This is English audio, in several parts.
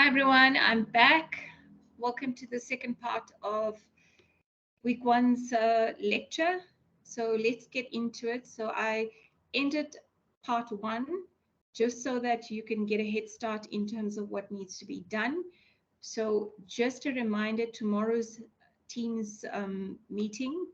Hi everyone, I'm back. Welcome to the second part of week one's lecture. So let's get into it. So I ended part one just so that you can get a head start in terms of what needs to be done. So just a reminder, tomorrow's Teams meeting,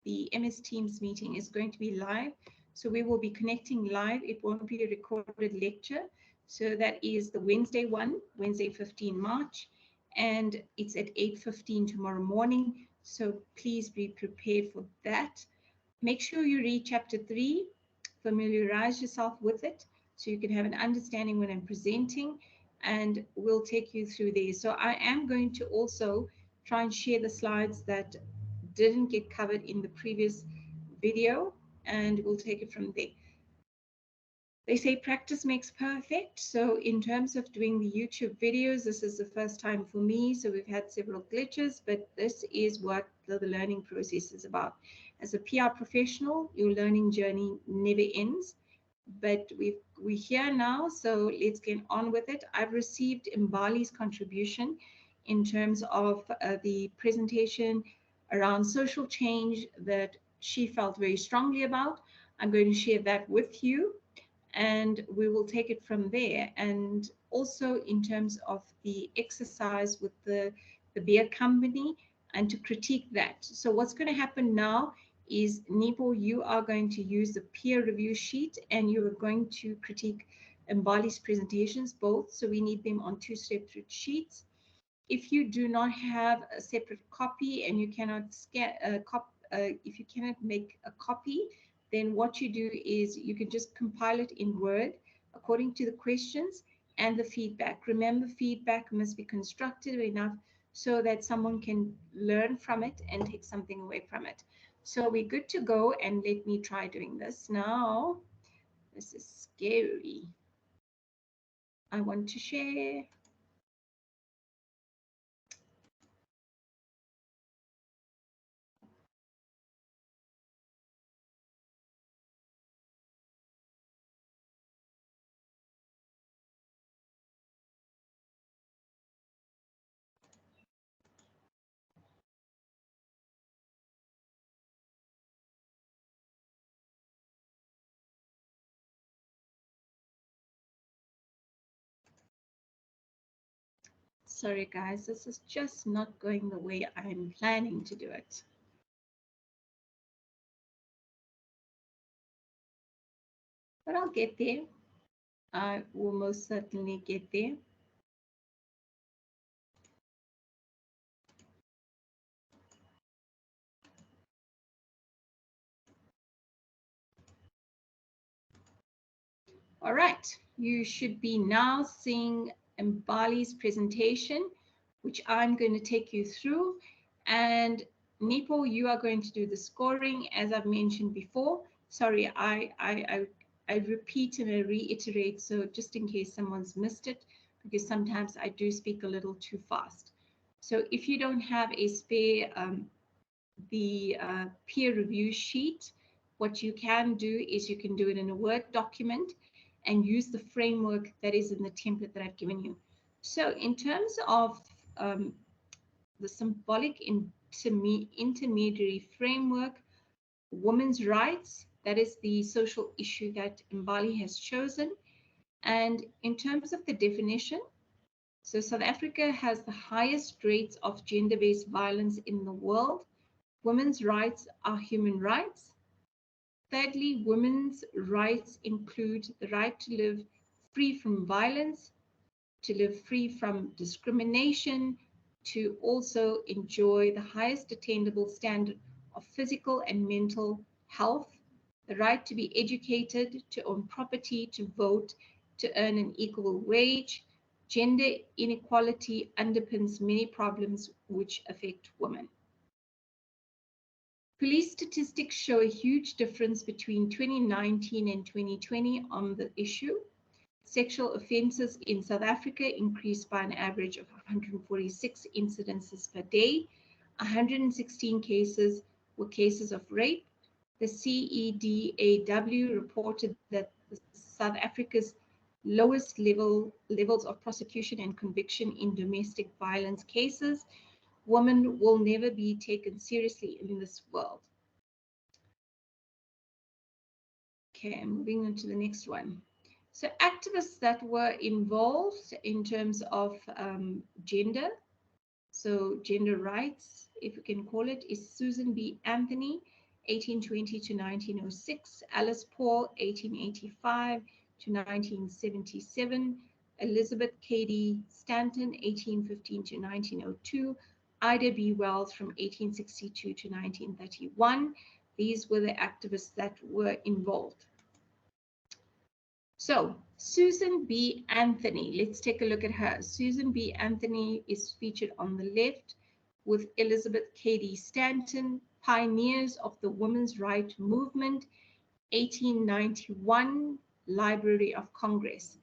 the MS Teams meeting is going to be live. So we will be connecting live. It won't be a recorded lecture. So that is the Wednesday one, Wednesday 15 March, and it's at 8:15 tomorrow morning. So please be prepared for that. Make sure you read chapter 3, familiarize yourself with it so you can have an understanding when I'm presenting, and we'll take you through there. So I am going to also try and share the slides that didn't get covered in the previous video, and we'll take it from there. They say practice makes perfect. So in terms of doing the YouTube videos, this is the first time for me. So we've had several glitches, but this is what the learning process is about. As a PR professional, your learning journey never ends. But we're here now, so let's get on with it. I've received Mbali's contribution in terms of the presentation around social change that she felt very strongly about. I'm going to share that with you, and we will take it from there. And also in terms of the exercise with the beer company, and to critique that. So what's going to happen now is, Nipo, you are going to use the peer review sheet and you're going to critique Mbali's presentations both. So we need them on two separate sheets. If you do not have a separate copy and you cannot scan if you cannot make a copy, then what you do is you can just compile it in Word according to the questions and the feedback. Remember, feedback must be constructive enough so that someone can learn from it and take something away from it. So we're good to go, and let me try doing this now. This is scary. I want to share. Sorry guys, this is just not going the way I'm planning to do it. But I'll get there. I will most certainly get there. All right, you should be now seeing Mbali's presentation, which I'm going to take you through. And Nipo, you are going to do the scoring, as I've mentioned before. Sorry, I repeat and I reiterate, so just in case someone's missed it, because sometimes I do speak a little too fast. So if you don't have a spare peer review sheet, what you can do is you can do it in a Word document and use the framework that is in the template that I've given you. So in terms of the symbolic intermediary framework, women's rights, that is the social issue that Mbali has chosen. And in terms of the definition, so South Africa has the highest rates of gender-based violence in the world. Women's rights are human rights. Thirdly, women's rights include the right to live free from violence, to live free from discrimination, to also enjoy the highest attainable standard of physical and mental health, the right to be educated, to own property, to vote, to earn an equal wage. Gender inequality underpins many problems which affect women. Police statistics show a huge difference between 2019 and 2020 on the issue. Sexual offences in South Africa increased by an average of 146 incidences per day. 116 cases were cases of rape. The CEDAW reported that South Africa's lowest levels of prosecution and conviction in domestic violence cases. Women will never be taken seriously in this world. Okay, moving on to the next one. So activists that were involved in terms of gender, so gender rights, if we can call it, is Susan B. Anthony, 1820 to 1906, Alice Paul, 1885 to 1977, Elizabeth Cady Stanton, 1815 to 1902, Ida B. Wells from 1862 to 1931. These were the activists that were involved. So Susan B. Anthony, let's take a look at her. Susan B. Anthony is featured on the left with Elizabeth Cady Stanton, pioneers of the women's rights movement, 1891, Library of Congress.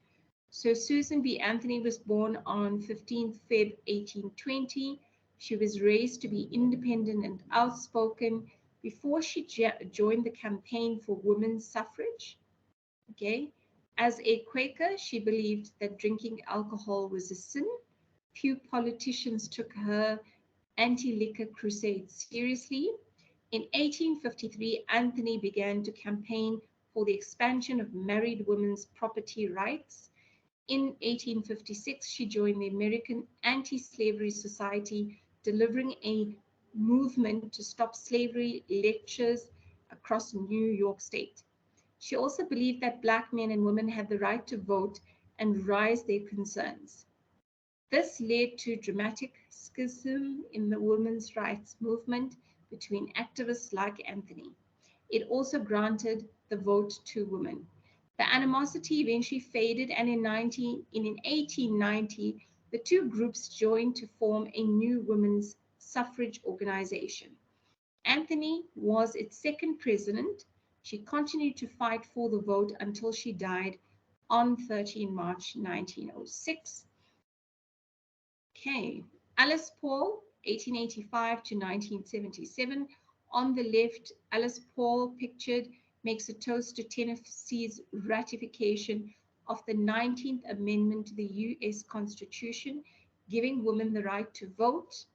So Susan B. Anthony was born on 15th Feb 1820. She was raised to be independent and outspoken before she joined the campaign for women's suffrage. Okay. As a Quaker, she believed that drinking alcohol was a sin. Few politicians took her anti-liquor crusade seriously. In 1853, Anthony began to campaign for the expansion of married women's property rights. In 1856, she joined the American Anti-Slavery Society, delivering a movement to stop slavery lectures across New York State. She also believed that Black men and women had the right to vote and raise their concerns. This led to dramatic schism in the women's rights movement between activists like Anthony. It also granted the vote to women. The animosity eventually faded, and in 1890, the two groups joined to form a new women's suffrage organization. Anthony was its second president. She continued to fight for the vote until she died on 13 March 1906. Okay, Alice Paul, 1885 to 1977. On the left, Alice Paul pictured makes a toast to Tennessee's ratification of the 19th Amendment to the U.S. Constitution, giving women the right to vote.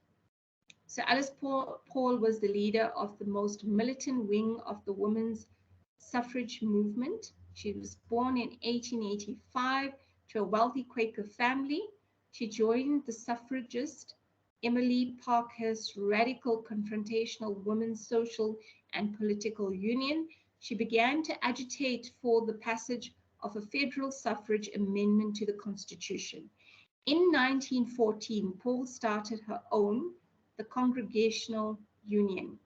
So Alice Paul was the leader of the most militant wing of the women's suffrage movement. She was born in 1885 to a wealthy Quaker family. She joined the suffragist Emily Parkhurst's radical confrontational women's social and political union. She began to agitate for the passage of a federal suffrage amendment to the Constitution. In 1914, Paul started her own, the Congregational Union.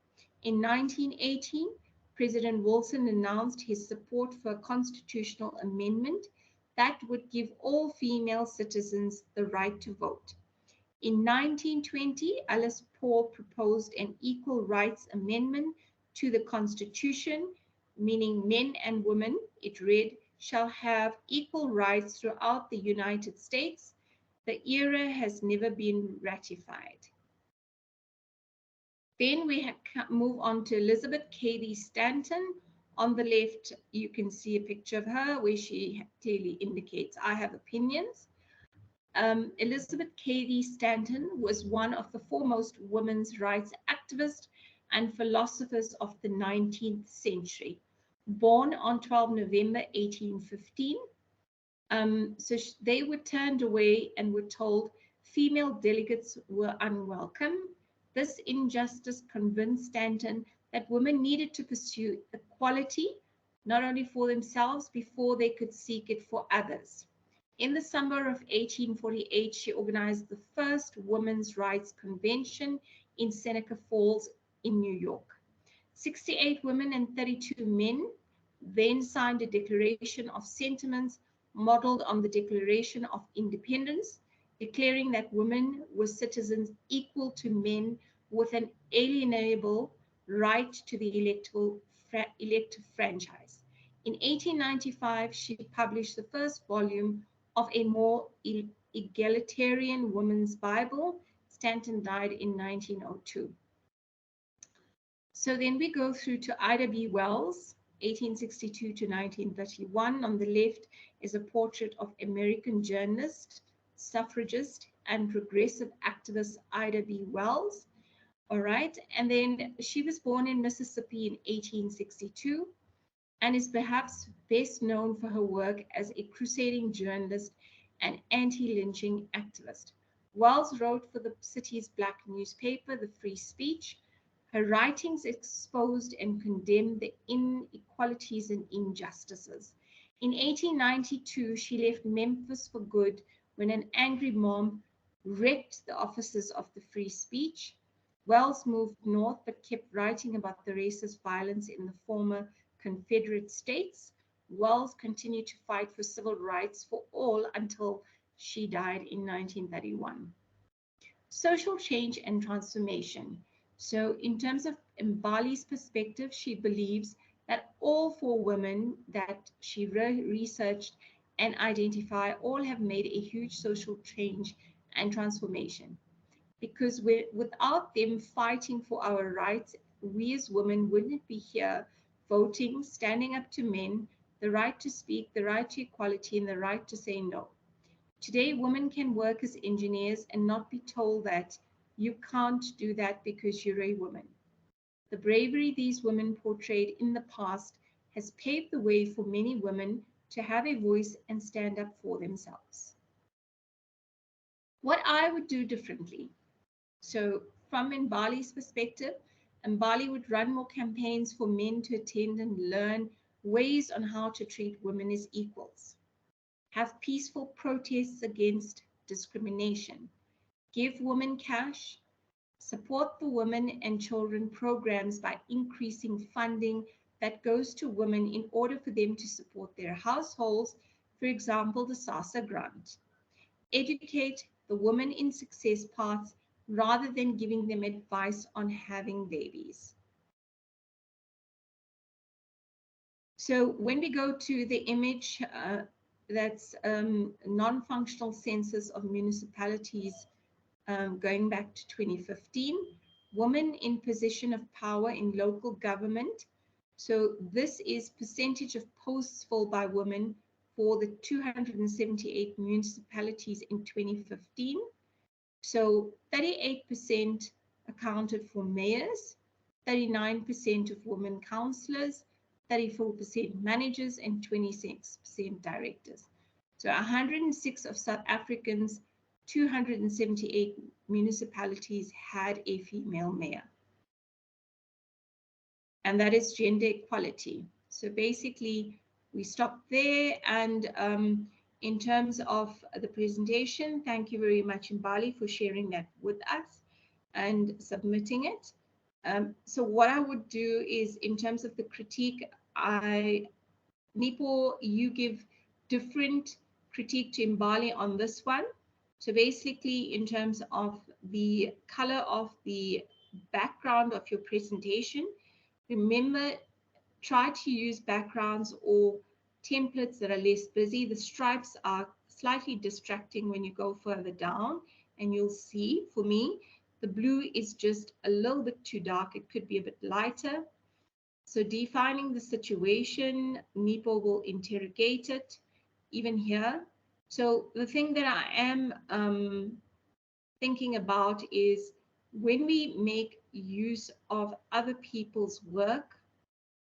In 1918, President Wilson announced his support for a constitutional amendment that would give all female citizens the right to vote. In 1920, Alice Paul proposed an equal rights amendment to the Constitution, meaning men and women, it read, shall have equal rights throughout the United States. The era has never been ratified. Then we move on to Elizabeth Cady Stanton. On the left, you can see a picture of her where she clearly indicates, I have opinions. Elizabeth Cady Stanton was one of the foremost women's rights activists and philosophers of the 19th century. Born on 12 November 1815, they were turned away and were told female delegates were unwelcome. This injustice convinced Stanton that women needed to pursue equality, not only for themselves, before they could seek it for others. In the summer of 1848, she organized the first Women's Rights Convention in Seneca Falls in New York. 68 women and 32 men then signed a declaration of sentiments modeled on the Declaration of Independence, declaring that women were citizens equal to men with an alienable right to the elective franchise. In 1895, she published the first volume of a more egalitarian woman's Bible. Stanton died in 1902. So then we go through to Ida B. Wells, 1862 to 1931. On the left is a portrait of American journalist, suffragist, and progressive activist Ida B. Wells. All right. And then she was born in Mississippi in 1862 and is perhaps best known for her work as a crusading journalist and anti-lynching activist. Wells wrote for the city's black newspaper, The Free Speech. Her writings exposed and condemned the inequalities and injustices. In 1892, she left Memphis for good when an angry mob wrecked the offices of The Free Speech. Wells moved north but kept writing about the racist violence in the former Confederate States. Wells continued to fight for civil rights for all until she died in 1931. Social change and transformation. So in terms of Mbali's perspective, she believes that all four women that she researched and identified all have made a huge social change and transformation. Because without them fighting for our rights, we as women wouldn't be here voting, standing up to men, the right to speak, the right to equality, and the right to say no. Today, women can work as engineers and not be told that you can't do that because you're a woman. The bravery these women portrayed in the past has paved the way for many women to have a voice and stand up for themselves. What I would do differently. So from Mbali's perspective, Mbali would run more campaigns for men to attend and learn ways on how to treat women as equals. Have peaceful protests against discrimination. Give women cash. Support the women and children programs by increasing funding that goes to women in order for them to support their households, for example, the SASA grant. Educate the women in success paths rather than giving them advice on having babies. So when we go to the image that's non-functional census of municipalities going back to 2015, women in position of power in local government. So this is percentage of posts filled by women for the 278 municipalities in 2015. So 38% accounted for mayors, 39% of women councillors, 34% managers, and 26% directors. So 106 of South Africans' 278 municipalities had a female mayor. And that is gender equality. So basically, we stop there. And in terms of the presentation, thank you very much, Mbali, for sharing that with us and submitting it. So what I would do is, in terms of the critique, Nipo, you give different critique to Mbali on this one. So basically, in terms of the color of the background of your presentation, remember, try to use backgrounds or templates that are less busy. The stripes are slightly distracting when you go further down, and you'll see, for me, the blue is just a little bit too dark. It could be a bit lighter. So defining the situation, Nipo will interrogate it, even here. So the thing that I am thinking about is when we make use of other people's work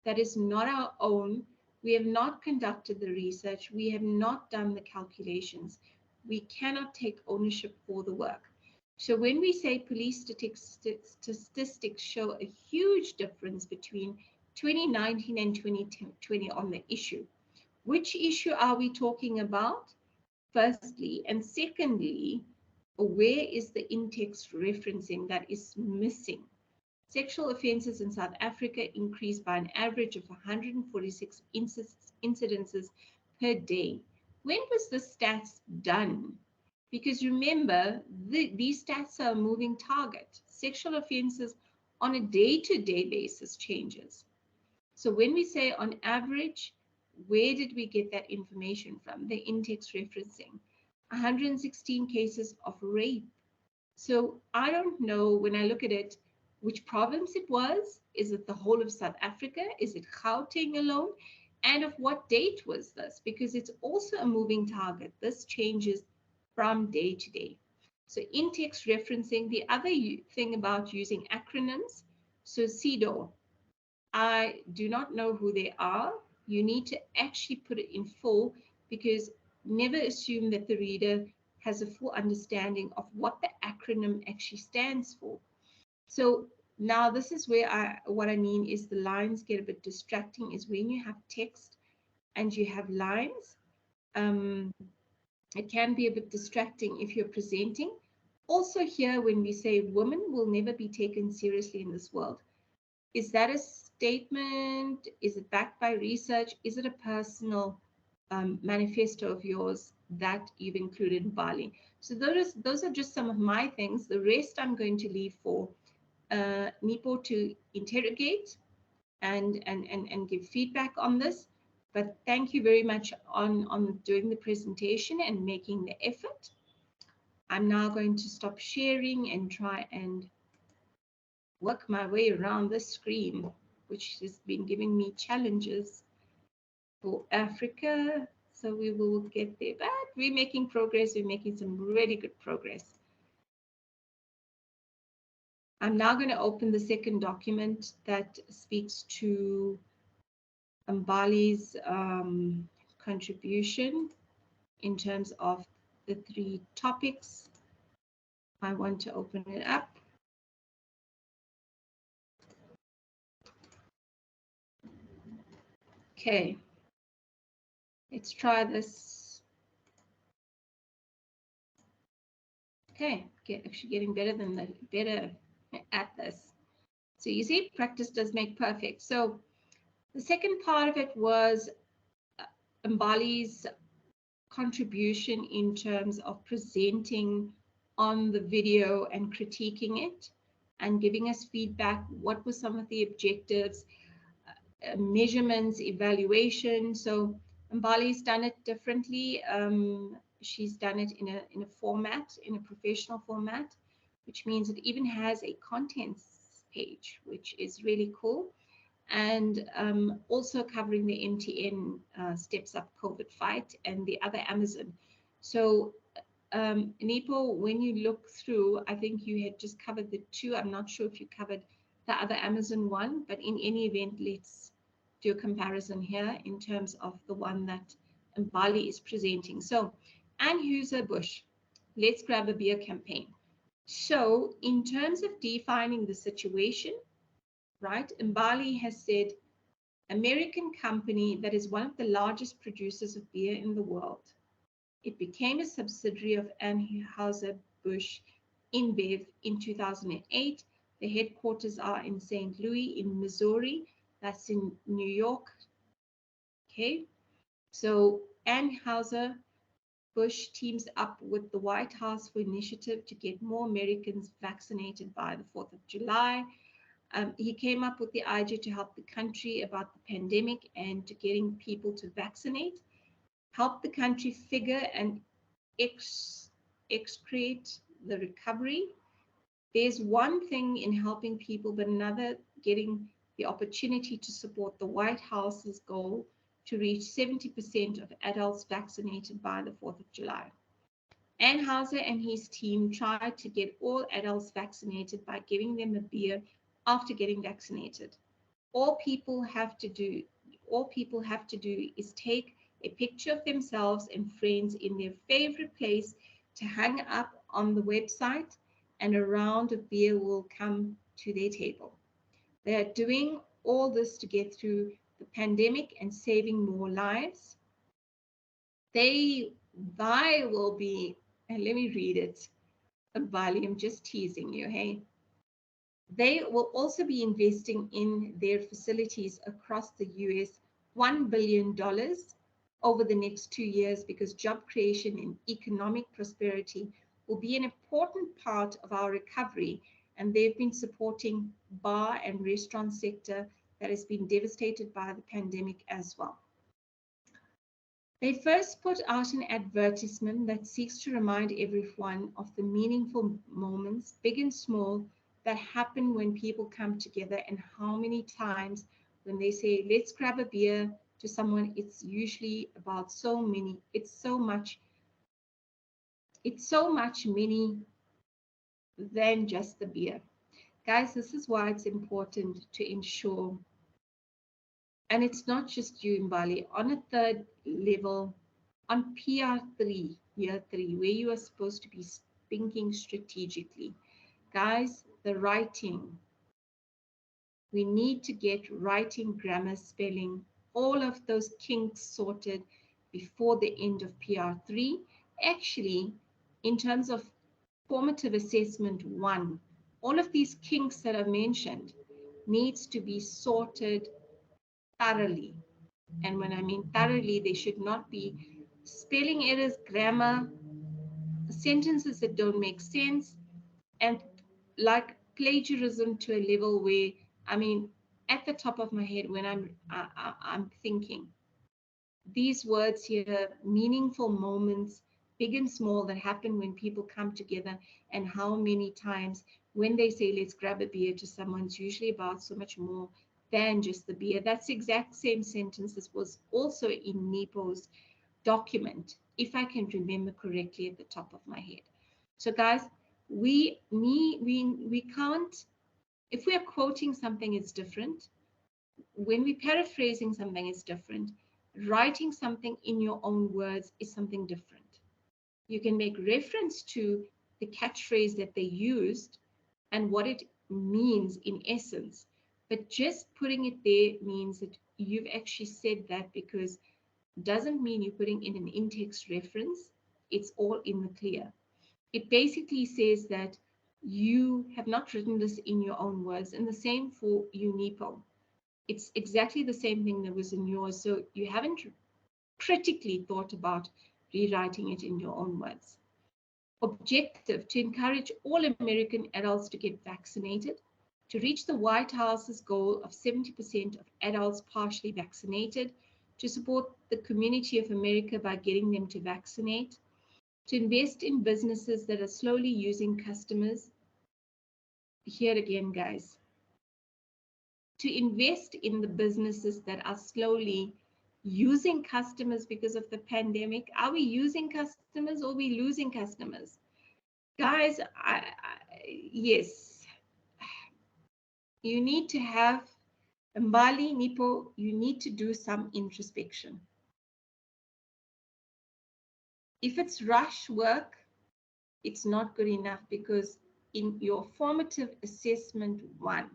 that is not our own, we have not conducted the research, we have not done the calculations, we cannot take ownership for the work. So when we say police statistics show a huge difference between 2019 and 2020 on the issue, which issue are we talking about? Firstly, and secondly, where is the in-text referencing that is missing? Sexual offences in South Africa increased by an average of 146 incidences per day. When was the stats done? Because remember, these stats are a moving target. Sexual offences on a day-to-day basis changes. So when we say on average, where did we get that information from? The in-text referencing. 116 cases of rape. So I don't know, when I look at it, which province it was. Is it the whole of South Africa? Is it Gauteng alone? And of what date was this? Because it's also a moving target. This changes from day to day. So in-text referencing, the other thing about using acronyms, so CEDAW, I do not know who they are. You need to actually put it in full, because never assume that the reader has a full understanding of what the acronym actually stands for. So now this is where what I mean is the lines get a bit distracting, is when you have text and you have lines. It can be a bit distracting if you're presenting. Also here, when we say women will never be taken seriously in this world, is that a statement? Is it backed by research? Is it a personal manifesto of yours that you've included in Bali? So those are just some of my things. The rest I'm going to leave for Nipo to interrogate and give feedback on this. But thank you very much on doing the presentation and making the effort. I'm now going to stop sharing and try and work my way around the screen, which has been giving me challenges for Africa. So we will get there, but we're making progress. We're making some really good progress. I'm now going to open the second document that speaks to Mbali's contribution in terms of the 3 topics. I want to open it up. Okay, let's try this. Okay, actually getting better at this. So you see, practice does make perfect. So the second part of it was Mbali's contribution in terms of presenting on the video and critiquing it and giving us feedback. What were some of the objectives, measurements, evaluation? So Mbali's done it differently. She's done it in a format, in a professional format, which means it even has a contents page, which is really cool. And also covering the MTN Steps Up COVID fight and the other Amazon. So Nipo, when you look through, I think you had just covered the 2. I'm not sure if you covered the other Amazon one, but in any event, let's do a comparison here in terms of the one that Mbali is presenting. So Anheuser-Busch, Let's Grab a Beer campaign. So in terms of defining the situation, right, Mbali has said, American company that is one of the largest producers of beer in the world. It became a subsidiary of Anheuser-Busch InBev in 2008. The headquarters are in St. Louis in Missouri. That's in New York. Okay, so Anheuser-Busch teams up with the White House for initiative to get more Americans vaccinated by the 4th of July. He came up with the idea to help the country about the pandemic and to getting people to vaccinate, help the country figure and excrete the recovery. There's one thing in helping people, but another getting the opportunity to support the White House's goal to reach 70% of adults vaccinated by the 4th of July. Anheuser and his team tried to get all adults vaccinated by giving them a beer after getting vaccinated. All people have to do is take a picture of themselves and friends in their favorite place to hang up on the website, and a round of beer will come to their table. They are doing all this to get through the pandemic and saving more lives. Thy will be, and let me read it, Bali, I'm just teasing you, hey? They will also be investing in their facilities across the US $1 billion over the next 2 years, because job creation and economic prosperity will be an important part of our recovery. And they've been supporting bar and restaurant sector that has been devastated by the pandemic as well. They first put out an advertisement that seeks to remind everyone of the meaningful moments, big and small, that happen when people come together, and how many times when they say, let's grab a beer to someone, it's usually about so many, it's so much many than just the beer. Guys, this is why it's important to ensure, and it's not just you in Bali, on a third level, on PR3, year 3, where you are supposed to be thinking strategically. Guys, the writing, we need to get writing, grammar, spelling, all of those kinks sorted before the end of PR3. Actually, in terms of formative assessment 1, all of these kinks that I've mentioned needs to be sorted thoroughly. And when I mean thoroughly, there should not be spelling errors, grammar, sentences that don't make sense, and like plagiarism to a level where, I mean, at the top of my head, when I'm thinking these words here, meaningful moments, big and small, that happen when people come together, and how many times when they say let's grab a beer to someone, it's usually about so much more than just the beer. That's the exact same sentence that was also in Nepo's document, if I can remember correctly at the top of my head. So guys, we can't, if we are quoting something, it's different. When we're paraphrasing something, it's different. Writing something in your own words is something different. You can make reference to the catchphrase that they used and what it means in essence, but just putting it there means that you've actually said that, because doesn't mean you're putting in an in-text reference. It's all in the clear. It basically says that you have not written this in your own words, and the same for you, Nepo. It's exactly the same thing that was in yours, so you haven't critically thought about rewriting it in your own words. Objective: to encourage all American adults to get vaccinated, to reach the White House's goal of 70% of adults partially vaccinated, to support the community of America by getting them to vaccinate, to invest in businesses that are slowly using customers. Here again, guys, to invest in the businesses that are slowly using customers because of the pandemic. Are we using customers or are we losing customers? Guys, yes, you need to have, Mbali, Nepo, you need to do some introspection. If it's rush work, it's not good enough, because in your formative assessment 1,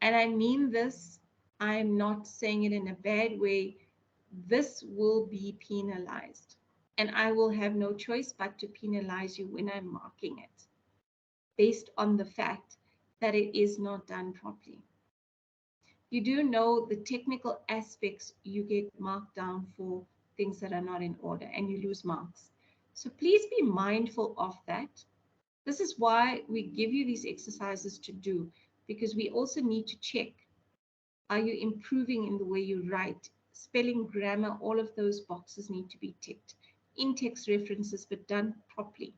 and I mean this, I'm not saying it in a bad way, this will be penalized. And I will have no choice but to penalize you when I'm marking it, based on the fact that it is not done properly. You do know the technical aspects, you get marked down for things that are not in order, and you lose marks. So please be mindful of that. This is why we give you these exercises to do, because we also need to check, are you improving in the way you write? Spelling, grammar, all of those boxes need to be ticked. In-text references, but done properly.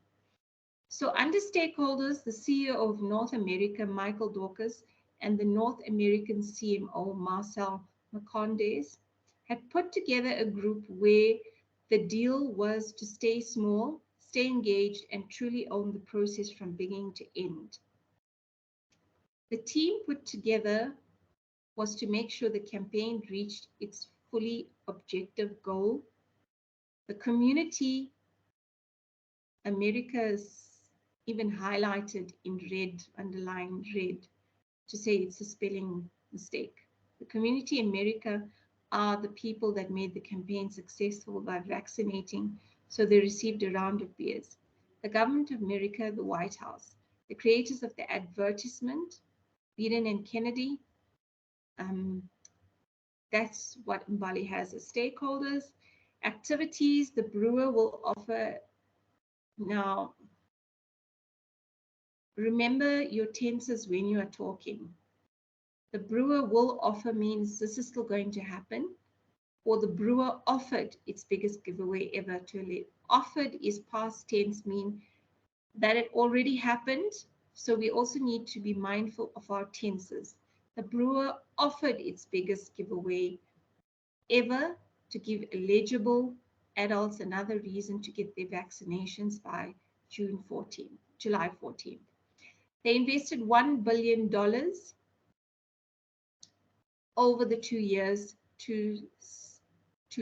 So under stakeholders, the CEO of North America, Michael Dorcas, and the North American CMO, Marcel Marcondes, had put together a group where the deal was to stay small, stay engaged, and truly own the process from beginning to end. The team put together was to make sure the campaign reached its fully objective goal. The community, America's even highlighted in red, underlined red, to say it's a spelling mistake. The community America are the people that made the campaign successful by vaccinating, so they received a round of beers. The government of America, the White House, the creators of the advertisement, Biden and Kennedy, that's what Mbali has as stakeholders. Activities the brewer will offer. Now, remember your tenses when you are talking. The brewer will offer means this is still going to happen, or the brewer offered its biggest giveaway ever to a lady. Offered is past tense, mean that it already happened, So we also need to be mindful of our tenses. The brewer offered its biggest giveaway ever to give eligible adults another reason to get their vaccinations by July 14th. They invested $1 billion over the 2 years to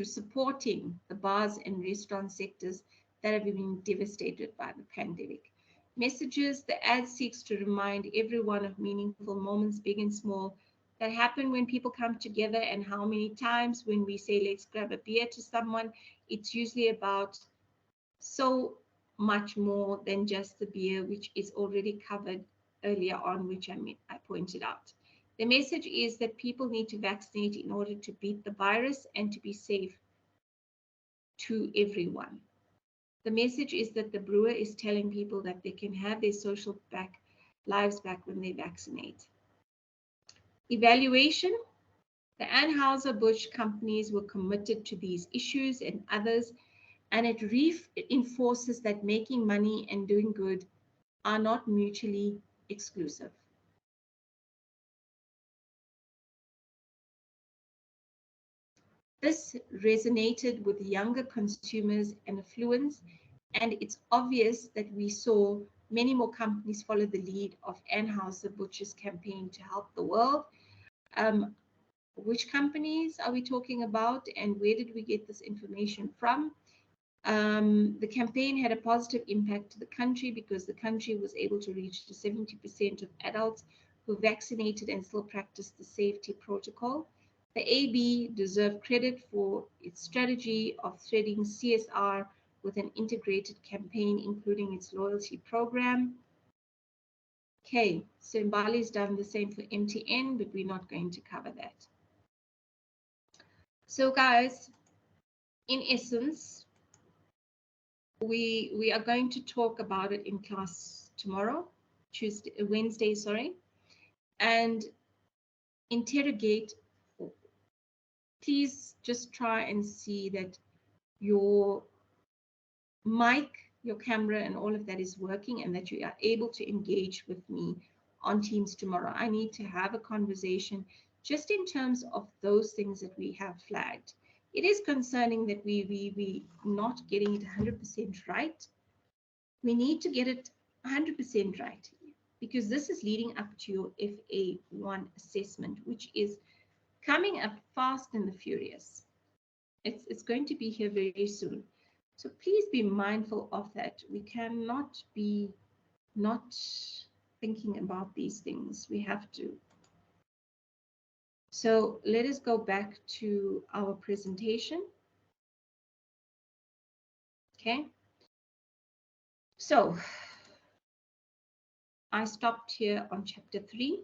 supporting the bars and restaurant sectors that have been devastated by the pandemic. Messages, the ad seeks to remind everyone of meaningful moments, big and small, that happen when people come together, and how many times when we say, let's grab a beer to someone, it's usually about so much more than just the beer, which is already covered earlier on, which I pointed out. The message is that people need to vaccinate in order to beat the virus and to be safe to everyone. The message is that the brewer is telling people that they can have their social lives back when they vaccinate. Evaluation. The Anheuser-Busch companies were committed to these issues and others, and it reinforces that making money and doing good are not mutually exclusive. This resonated with younger consumers and affluents, and it's obvious that we saw many more companies follow the lead of Anheuser-Busch's campaign to help the world. Which companies are we talking about, and where did we get this information from? The campaign had a positive impact to the country because the country was able to reach the 70% of adults who vaccinated and still practiced the safety protocol. The AB deserved credit for its strategy of threading CSR with an integrated campaign, including its loyalty program. Okay, so Mbali's done the same for MTN, but we're not going to cover that. So guys, in essence, we are going to talk about it in class tomorrow, Wednesday, sorry, and interrogate. Please just try and see that your mic, your camera, and all of that is working, and that you are able to engage with me on Teams tomorrow. I need to have a conversation just in terms of those things that we have flagged. It is concerning that we not getting it 100% right. We need to get it 100% right, because this is leading up to your FA1 assessment, which is coming up fast and the furious. It's going to be here very soon. So please be mindful of that. We cannot be not thinking about these things. We have to. So let us go back to our presentation. Okay. So I stopped here on chapter 3.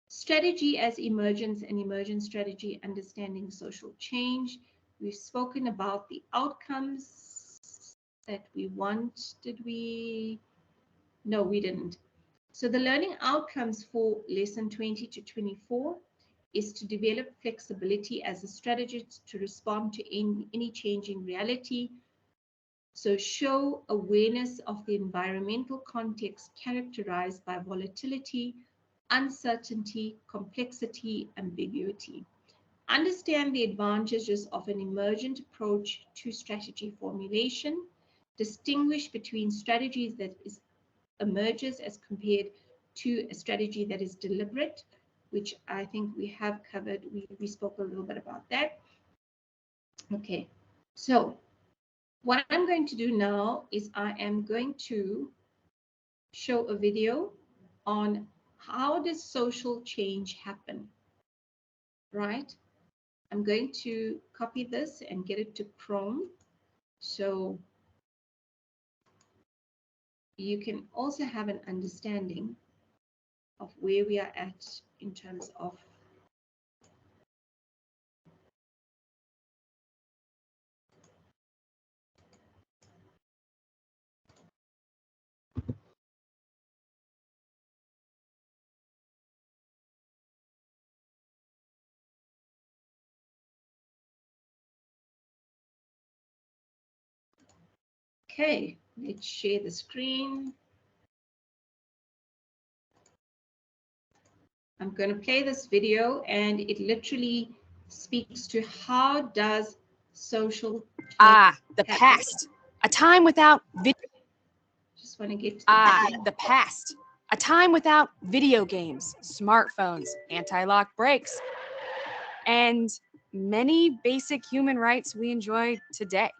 Strategy as emergence and emergent strategy, understanding social change. We've spoken about the outcomes that we want. Did we? No, we didn't. So the learning outcomes for lesson 20 to 24 is to develop flexibility as a strategy to respond to any changing reality. So show awareness of the environmental context characterized by volatility, uncertainty, complexity, ambiguity. Understand the advantages of an emergent approach to strategy formulation. Distinguish between strategies that emerges as compared to a strategy that is deliberate, which I think we have covered. We spoke a little bit about that. Okay, so what I'm going to do now is I am going to show a video on how does social change happen, right? I'm going to copy this and get it to Chrome, so you can also have an understanding of where we are at in terms of okay, let's share the screen. I'm going to play this video, and it literally speaks to how does social change The happen. past. A time without Just want to get to the the past. A time without video games, smartphones, anti-lock brakes, and many basic human rights we enjoy today.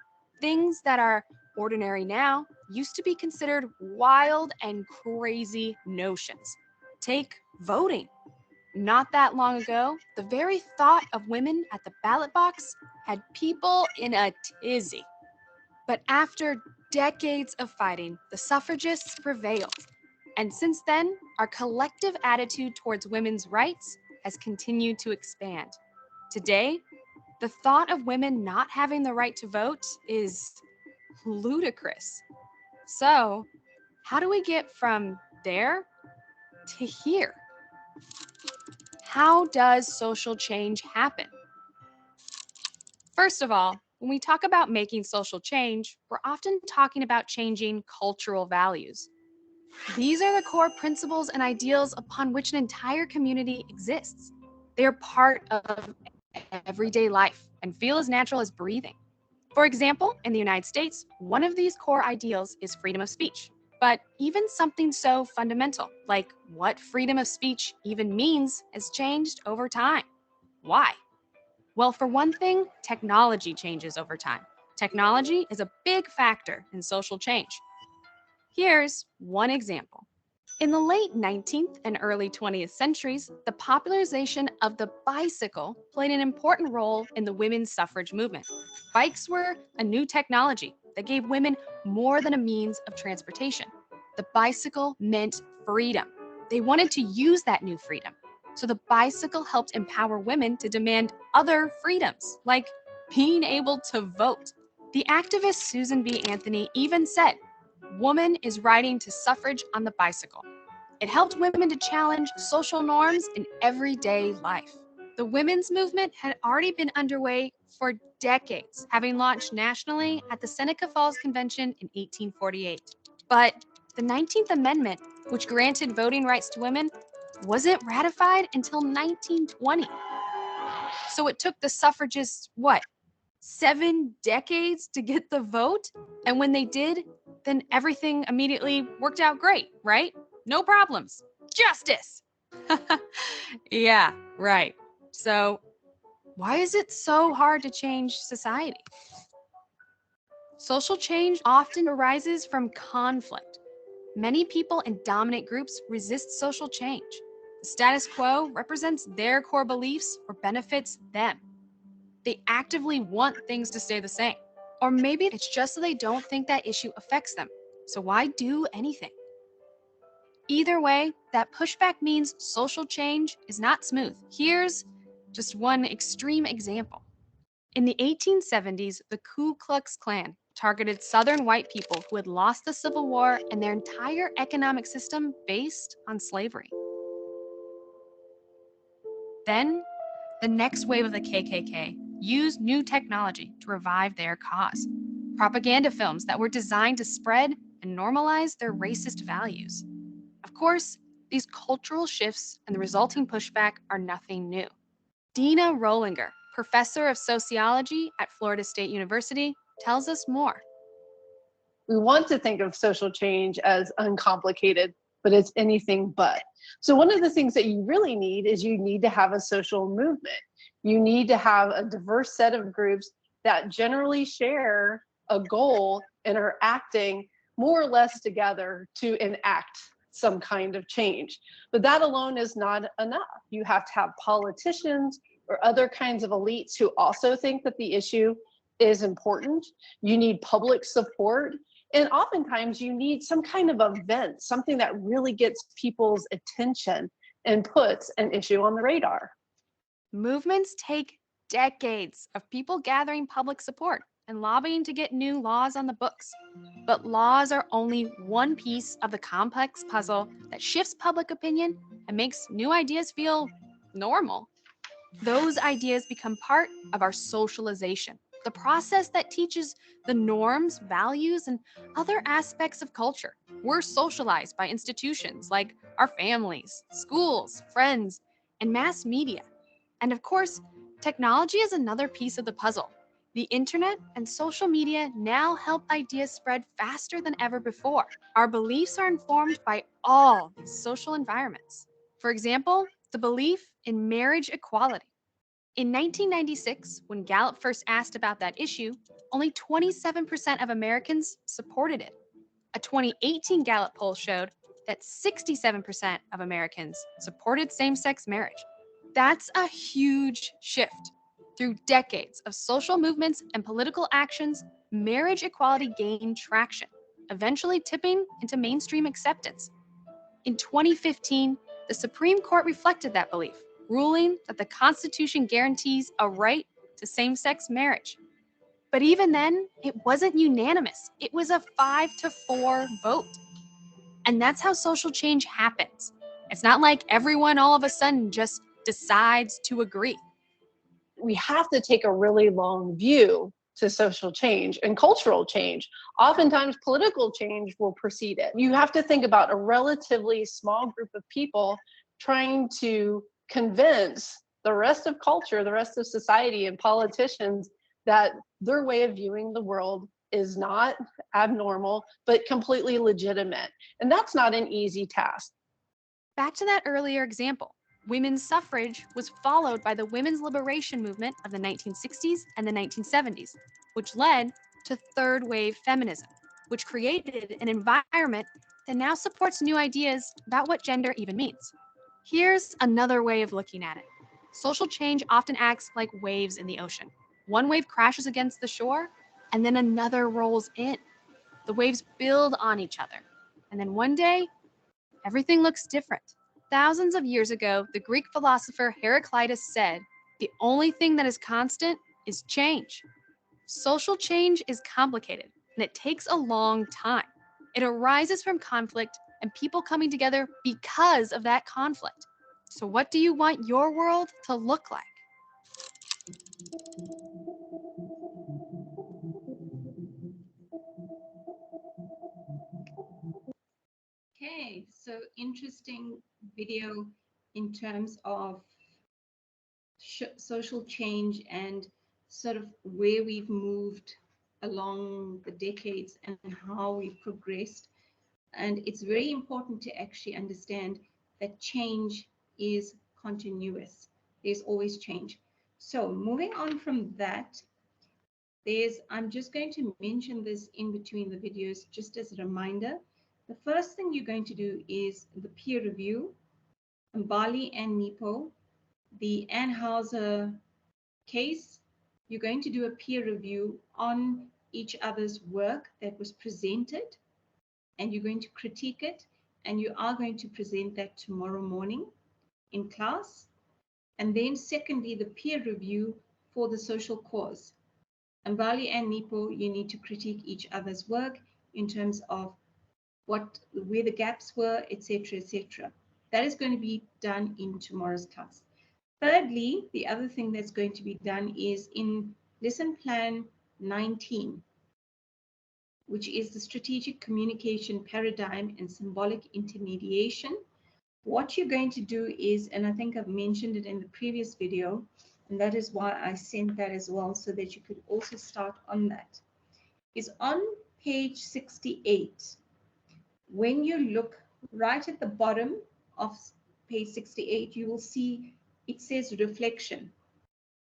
Things that are ordinary now used to be considered wild and crazy notions. Take voting. Not that long ago, the very thought of women at the ballot box had people in a tizzy. But after decades of fighting, the suffragists prevailed. And since then, our collective attitude towards women's rights has continued to expand. Today, the thought of women not having the right to vote is ludicrous. So, how do we get from there to here? How does social change happen? First of all, when we talk about making social change, we're often talking about changing cultural values. These are the core principles and ideals upon which an entire community exists. They are part of everyday life and feel as natural as breathing. For example, in the United States, one of these core ideals is freedom of speech. But even something so fundamental, like what freedom of speech even means, has changed over time. Why? Well, for one thing, technology changes over time. Technology is a big factor in social change. Here's one example. In the late 19th and early 20th centuries, the popularization of the bicycle played an important role in the women's suffrage movement. Bikes were a new technology that gave women more than a means of transportation. The bicycle meant freedom. They wanted to use that new freedom. So the bicycle helped empower women to demand other freedoms, like being able to vote. The activist Susan B. Anthony even said, "Woman is riding to suffrage on the bicycle." It helped women to challenge social norms in everyday life. The women's movement had already been underway for decades, having launched nationally at the Seneca Falls Convention in 1848. But the 19th Amendment, which granted voting rights to women, wasn't ratified until 1920. So it took the suffragists, 7 decades to get the vote? And when they did, then everything immediately worked out great, right? No problems. Justice! Yeah, right. So, why is it so hard to change society? Social change often arises from conflict. Many people in dominant groups resist social change. The status quo represents their core beliefs or benefits them. They actively want things to stay the same. Or maybe it's just that they don't think that issue affects them. So why do anything? Either way, that pushback means social change is not smooth. Here's just one extreme example. In the 1870s, the Ku Klux Klan targeted Southern white people who had lost the Civil War and their entire economic system based on slavery. Then, the next wave of the KKK used new technology to revive their cause. Propaganda films that were designed to spread and normalize their racist values. Of course, these cultural shifts and the resulting pushback are nothing new. Dina Rollinger, professor of sociology at Florida State University, tells us more. We want to think of social change as uncomplicated, but it's anything but. So one of the things that you really need is you need to have a social movement. You need to have a diverse set of groups that generally share a goal and are acting more or less together to enact some kind of change. But that alone is not enough. You have to have politicians or other kinds of elites who also think that the issue is important. You need public support. And oftentimes you need some kind of event, something that really gets people's attention and puts an issue on the radar. Movements take decades of people gathering public support and lobbying to get new laws on the books. But laws are only one piece of the complex puzzle that shifts public opinion and makes new ideas feel normal. Those ideas become part of our socialization, the process that teaches the norms, values, and other aspects of culture. We're socialized by institutions like our families, schools, friends, and mass media. And of course, technology is another piece of the puzzle. The internet and social media now help ideas spread faster than ever before. Our beliefs are informed by all these social environments. For example, the belief in marriage equality. In 1996, when Gallup first asked about that issue, only 27% of Americans supported it. A 2018 Gallup poll showed that 67% of Americans supported same-sex marriage. That's a huge shift. Through decades of social movements and political actions, marriage equality gained traction, eventually tipping into mainstream acceptance. In 2015, the Supreme Court reflected that belief, ruling that the Constitution guarantees a right to same-sex marriage. But even then, it wasn't unanimous. It was a 5-4 vote. And that's how social change happens. It's not like everyone all of a sudden just decides to agree. We have to take a really long view to social change and cultural change. Oftentimes, political change will precede it. You have to think about a relatively small group of people trying to convince the rest of culture, the rest of society, and politicians that their way of viewing the world is not abnormal, but completely legitimate. And that's not an easy task. Back to that earlier example. Women's suffrage was followed by the women's liberation movement of the 1960s and the 1970s, which led to third wave feminism, which created an environment that now supports new ideas about what gender even means. Here's another way of looking at it. Social change often acts like waves in the ocean. One wave crashes against the shore, and then another rolls in. The waves build on each other, and then one day, everything looks different. Thousands of years ago, the Greek philosopher Heraclitus said, "The only thing that is constant is change." Social change is complicated, and it takes a long time. It arises from conflict and people coming together because of that conflict. So what do you want your world to look like? Okay, so interesting video in terms of social change and sort of where we've moved along the decades and how we've progressed. And it's very important to actually understand that change is continuous. There's always change. So moving on from that, I'm just going to mention this in between the videos just as a reminder. The first thing you're going to do is the peer review. Mbali and Nepo, the Anheuser case, you're going to do a peer review on each other's work that was presented, and you're going to critique it, and you are going to present that tomorrow morning in class. And then secondly, the peer review for the social cause. Mbali and Nepo, you need to critique each other's work in terms of where the gaps were, etc., etc. That is going to be done in tomorrow's class. Thirdly, the other thing that's going to be done is in lesson plan 19, which is the strategic communication paradigm and symbolic intermediation. What you're going to do is, and I think I've mentioned it in the previous video, and that is why I sent that as well, so that you could also start on that, is on page 68. When you look right at the bottom of page 68, you will see it says reflection.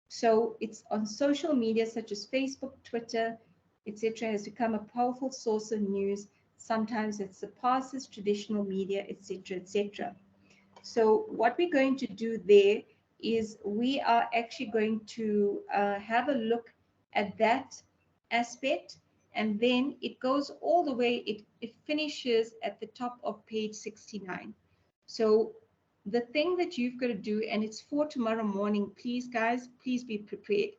So it's on social media such as Facebook, Twitter, etc. has become a powerful source of news. Sometimes it surpasses traditional media, etc., etc. So what we're going to do there is we are actually going to have a look at that aspect, and then it goes all the way, it finishes at the top of page 69. So the thing that you've got to do, and it's for tomorrow morning, please guys, please be prepared.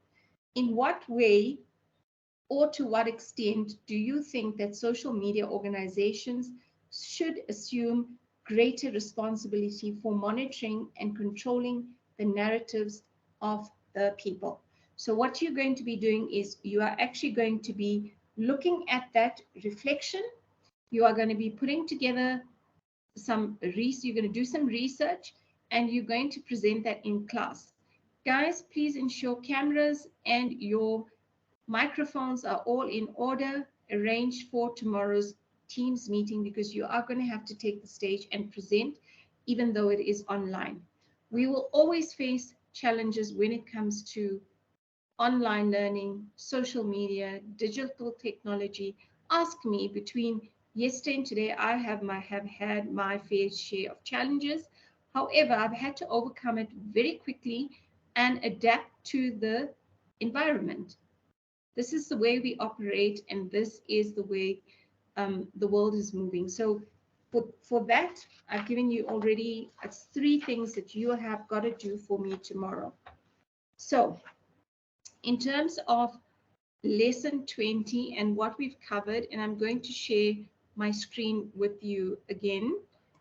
In what way or to what extent do you think that social media organizations should assume greater responsibility for monitoring and controlling the narratives of the people? So what you're going to be doing is you are actually going to be looking at that reflection. You are going to be putting together you're going to do some research, and you're going to present that in class. Guys, please ensure cameras and your microphones are all in order, arranged for tomorrow's Teams meeting, because you are going to have to take the stage and present, even though it is online. We will always face challenges when it comes to online learning, social media, digital technology. Ask me, between yesterday and today, I have had my fair share of challenges. However, I've had to overcome it very quickly and adapt to the environment. This is the way we operate, and this is the way the world is moving. So for that, I've given you already, it's 3 things that you have got to do for me tomorrow. So in terms of lesson 20 and what we've covered, and I'm going to share my screen with you again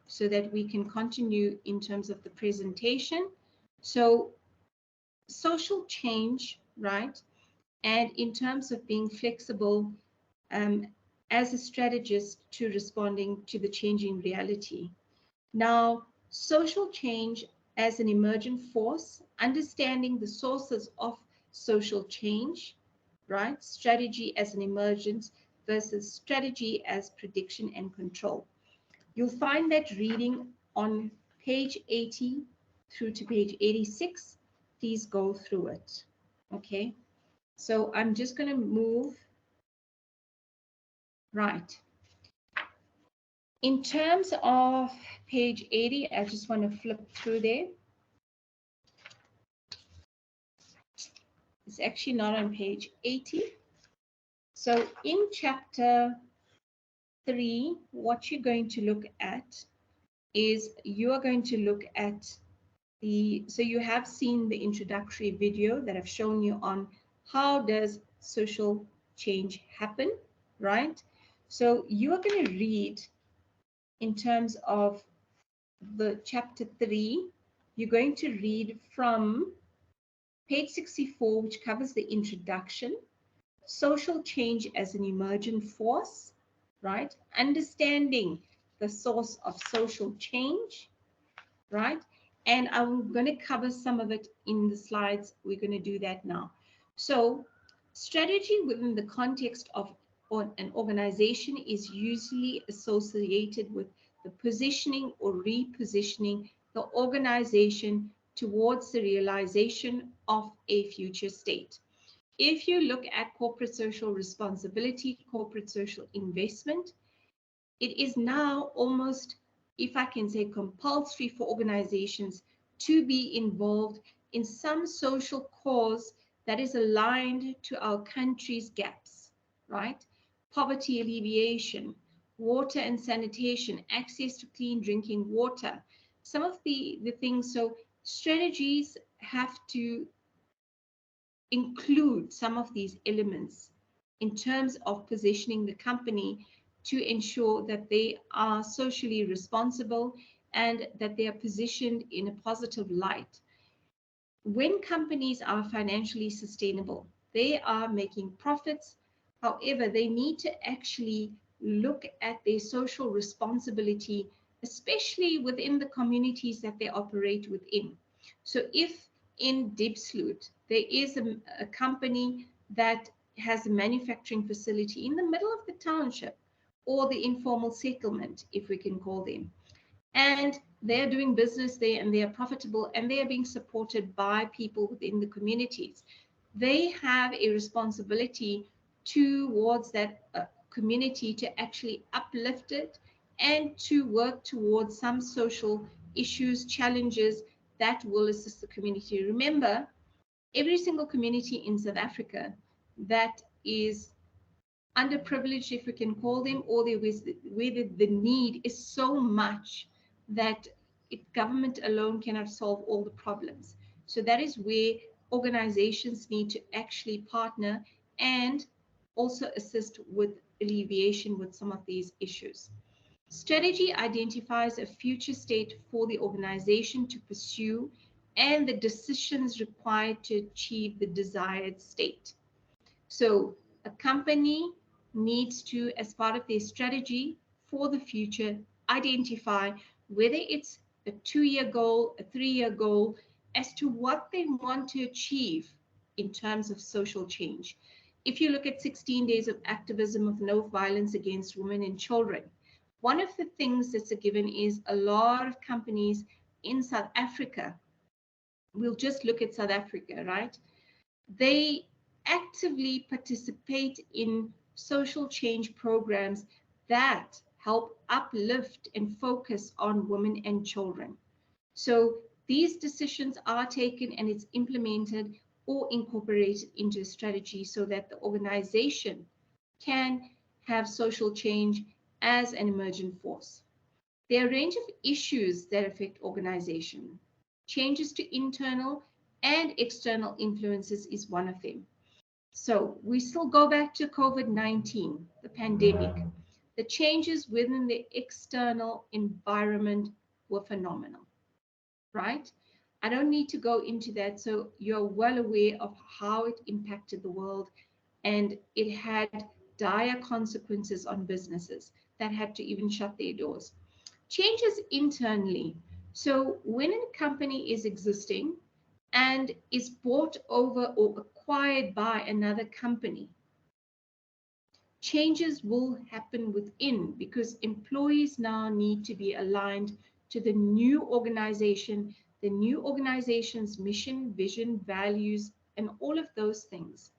so that we can continue in terms of the presentation. So social change, right? And in terms of being flexible as a strategist to responding to the changing reality. Now, social change as an emergent force, understanding the sources of social change, right? Strategy as an emergence versus strategy as prediction and control. You'll find that reading on page 80 through to page 86. Please go through it. Okay, so I'm just going to move right. In terms of page 80, I just want to flip through there. It's actually not on page 80. So in chapter 3, what you're going to look at is you are going to look at so you have seen the introductory video that I've shown you on how does social change happen, right? So you are going to read in terms of the chapter 3, you're going to read from page 64, which covers the introduction, social change as an emergent force, right? Understanding the source of social change, right? And I'm going to cover some of it in the slides. We're going to do that now. So strategy within the context of an organization is usually associated with the positioning or repositioning the organization towards the realization of a future state. If you look at corporate social responsibility, corporate social investment, it is now almost, if I can say, compulsory for organizations to be involved in some social cause that is aligned to our country's gaps, right? Poverty alleviation, water and sanitation, access to clean drinking water, some of the things. So strategies have to include some of these elements in terms of positioning the company to ensure that they are socially responsible and that they are positioned in a positive light. When companies are financially sustainable, they are making profits. However, they need to actually look at their social responsibility, especially within the communities that they operate within. So if in Diepsloot, there is a company that has a manufacturing facility in the middle of the township, or the informal settlement, if we can call them, and they're doing business there and they are profitable and they are being supported by people within the communities, they have a responsibility towards that community to actually uplift it and to work towards some social issues, challenges that will assist the community. Remember, every single community in South Africa that is underprivileged, if we can call them, or where the need is so much that government alone cannot solve all the problems. So that is where organizations need to actually partner and also assist with alleviation with some of these issues. Strategy identifies a future state for the organization to pursue and the decisions required to achieve the desired state. So a company needs to, as part of their strategy for the future, identify whether it's a 2-year goal, a 3-year goal, as to what they want to achieve in terms of social change. If you look at 16 days of activism of no violence against women and children, one of the things that's a given is a lot of companies in South Africa, we'll just look at South Africa, right? They actively participate in social change programs that help uplift and focus on women and children. So these decisions are taken and it's implemented or incorporated into a strategy so that the organization can have social change as an emergent force. There are a range of issues that affect organization. Changes to internal and external influences is one of them. So we still go back to COVID-19, the pandemic. The changes within the external environment were phenomenal, right? I don't need to go into that. So you're well aware of how it impacted the world, and it had dire consequences on businesses that had to even shut their doors. Changes internally. So when a company is existing and is bought over or acquired by another company, changes will happen within because employees now need to be aligned to the new organization's mission, vision, values, and all of those things.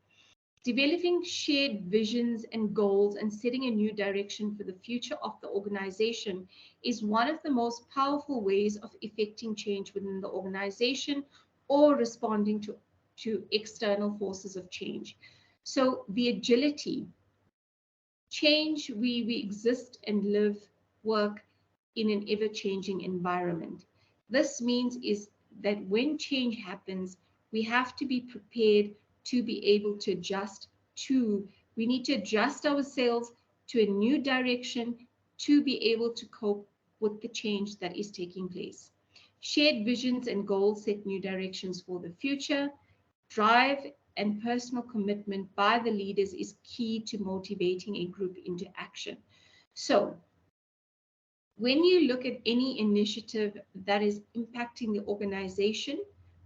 Developing shared visions and goals and setting a new direction for the future of the organization is one of the most powerful ways of effecting change within the organization or responding to external forces of change. So the agility, change, we exist and live, work in an ever-changing environment. This means is that when change happens, we have to be prepared to be able to adjust we need to adjust ourselves to a new direction to be able to cope with the change that is taking place. Shared visions and goals set new directions for the future. Drive and personal commitment by the leaders is key to motivating a group into action. So when you look at any initiative that is impacting the organization,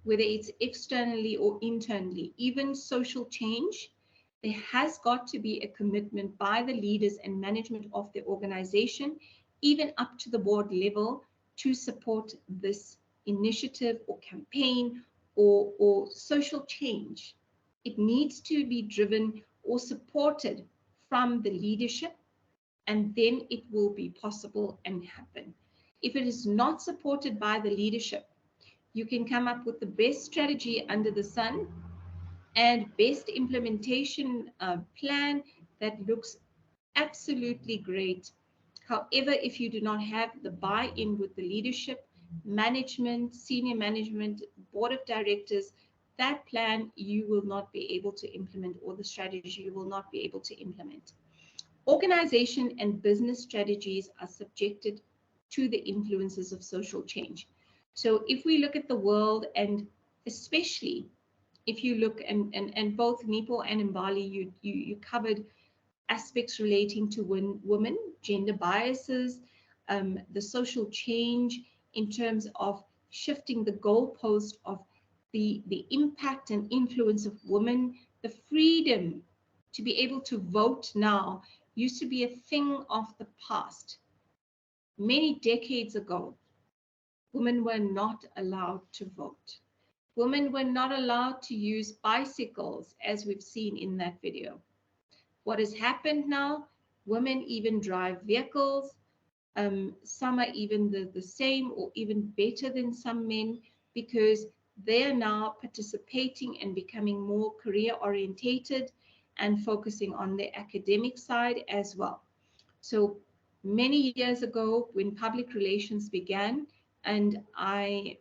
whether it's externally or internally, even social change, there has got to be a commitment by the leaders and management of the organization, even up to the board level, to support this initiative or campaign or social change. It needs to be driven or supported from the leadership, and then it will be possible and happen. If it is not supported by the leadership, you can come up with the best strategy under the sun and best implementation plan that looks absolutely great. However, if you do not have the buy-in with the leadership, management, senior management, board of directors, that plan you will not be able to implement, or the strategy you will not be able to implement. Organization and business strategies are subjected to the influences of social change. So if we look at the world, and especially if you look, and both Nepo and Mbali, you covered aspects relating to women, gender biases, the social change in terms of shifting the goalpost of the impact and influence of women, the freedom to be able to vote now used to be a thing of the past. Many decades ago, women were not allowed to vote. Women were not allowed to use bicycles, as we've seen in that video. What has happened now, women even drive vehicles. Some are even the same or even better than some men, because they are now participating and becoming more career orientated and focusing on the academic side as well. So many years ago, when public relations began, and I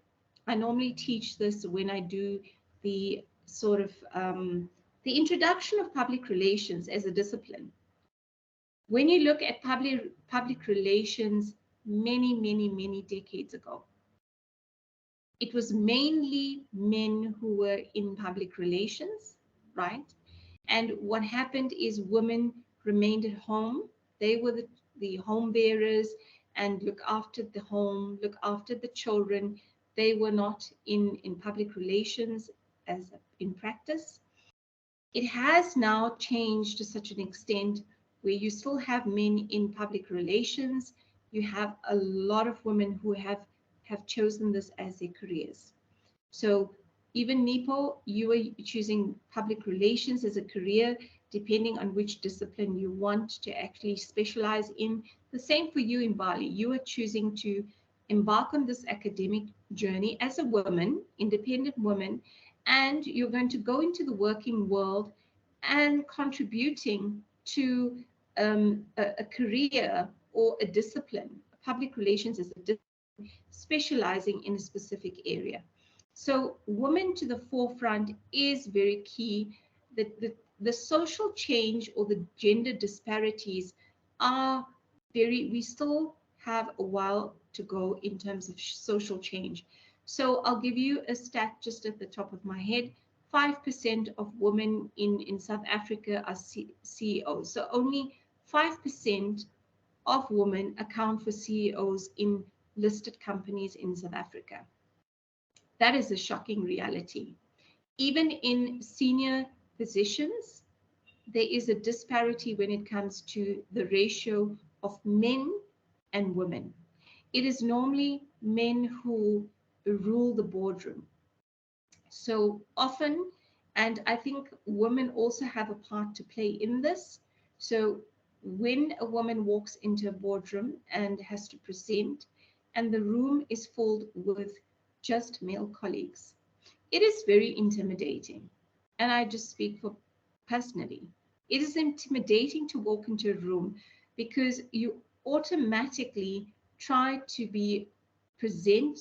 normally teach this when I do the sort of the introduction of public relations as a discipline. When you look at public relations many decades ago, it was mainly men who were in public relations, right? And what happened is women remained at home. They were the home bearers, and look after the home, look after the children. They were not in public relations as in practice. It has now changed to such an extent where you still have men in public relations. You have a lot of women who have chosen this as their careers. So even Nipo, you are choosing public relations as a career, depending on which discipline you want to actually specialize in. The same for you in Bali. You are choosing to embark on this academic journey as a woman, independent woman, and you're going to go into the working world and contributing to a career or a discipline. Public relations is a discipline specializing in a specific area. So women to the forefront is very key. The social change or the gender disparities are we still have a while to go in terms of social change. So I'll give you a stat just at the top of my head. 5% of women in South Africa are CEOs. So only 5% of women account for CEOs in listed companies in South Africa. That is a shocking reality. Even in senior positions, there is a disparity when it comes to the ratio of men and women. It is normally men who rule the boardroom. So often, and I think women also have a part to play in this. So when a woman walks into a boardroom and has to present, and the room is filled with just male colleagues, it is very intimidating. And I just speak for personally. It is intimidating to walk into a room because you automatically try to be present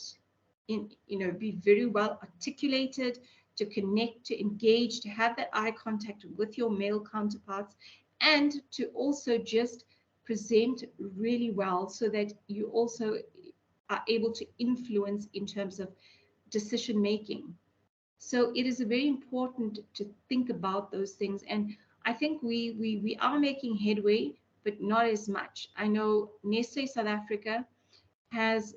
in, be very well articulated, to connect, to engage, to have that eye contact with your male counterparts, and to also just present really well so that you also are able to influence in terms of decision making. So it is very important to think about those things. And I think we are making headway, but not as much. I know Nestle South Africa has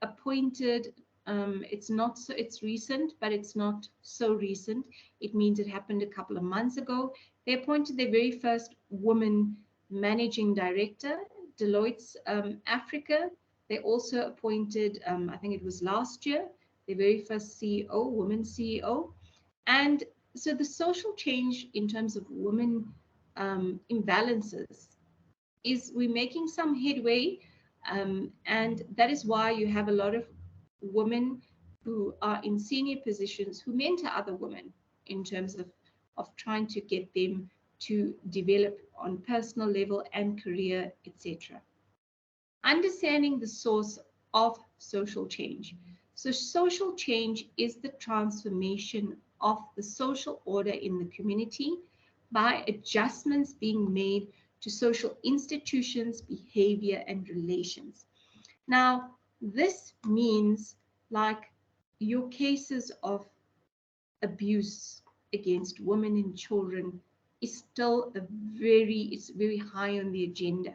appointed, it's not so, it's recent, but it's not so recent. It means it happened a couple of months ago. They appointed their very first woman managing director, Deloitte's Africa. They also appointed, I think it was last year, the very first CEO, woman CEO. And so the social change in terms of women imbalances is we're making some headway. And that is why you have a lot of women who are in senior positions who mentor other women in terms of trying to get them to develop on personal level and career, etc. Understanding the source of social change. So social change is the transformation of the social order in the community by adjustments being made to social institutions, behavior, and relations. Now, this means like your cases of abuse against women and children is still it's very high on the agenda.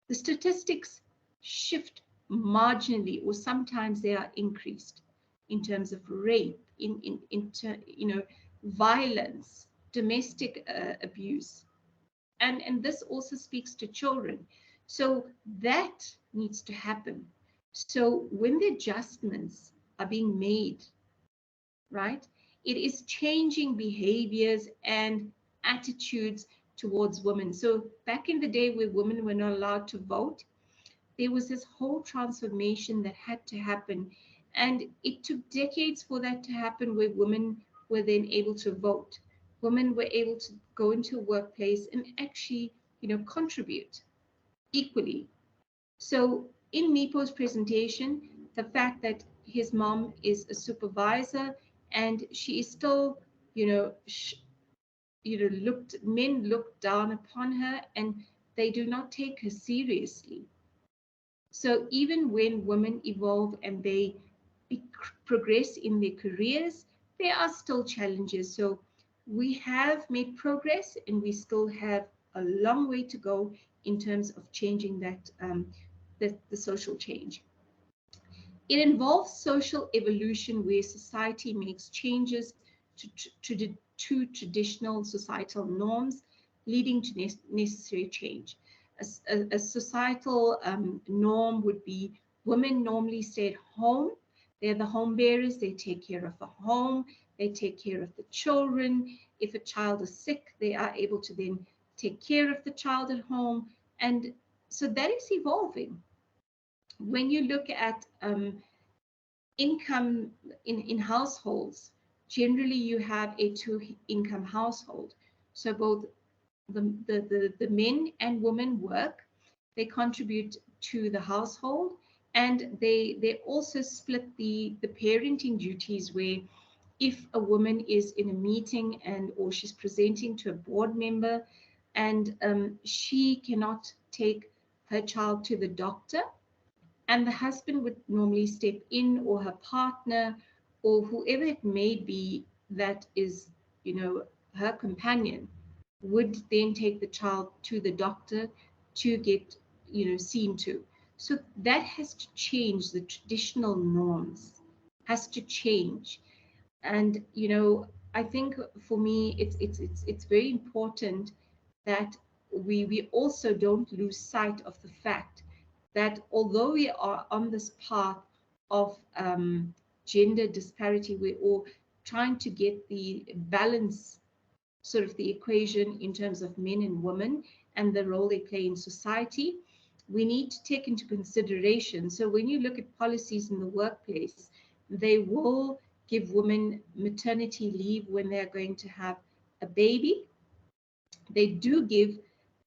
The statistics shift marginally, or sometimes they are increased in terms of rape, violence, domestic abuse, and this also speaks to children. So that needs to happen. So when the adjustments are being made, right, it is changing behaviors and attitudes towards women. So back in the day where women were not allowed to vote, there was this whole transformation that had to happen. And it took decades for that to happen, where women were then able to vote. Women were able to go into a workplace and actually, contribute equally. So in Nipo's presentation, the fact that his mom is a supervisor and she is still, men look down upon her and they do not take her seriously. So even when women evolve and they progress in their careers, there are still challenges. So we have made progress and we still have a long way to go in terms of changing that the social change. It involves social evolution where society makes changes to traditional societal norms, leading to necessary change. A societal norm would be women normally stay at home. They're the home bearers. They take care of the home. They take care of the children. If a child is sick, they are able to then take care of the child at home. And so that is evolving. When you look at income in households, generally you have a two-income household. So both the men and women work, they contribute to the household, and they also split the parenting duties, where if a woman is in a meeting and or she's presenting to a board member and she cannot take her child to the doctor, and the husband would normally step in, or her partner, or whoever it may be that is, her companion, would then take the child to the doctor to get, seen to. So that has to change. The traditional norms has to change. And, I think for me, it's very important that we also don't lose sight of the fact that although we are on this path of gender disparity, we're all trying to get the balance, sort of the equation in terms of men and women and the role they play in society. We need to take into consideration. So when you look at policies in the workplace, they will give women maternity leave when they're going to have a baby. They do give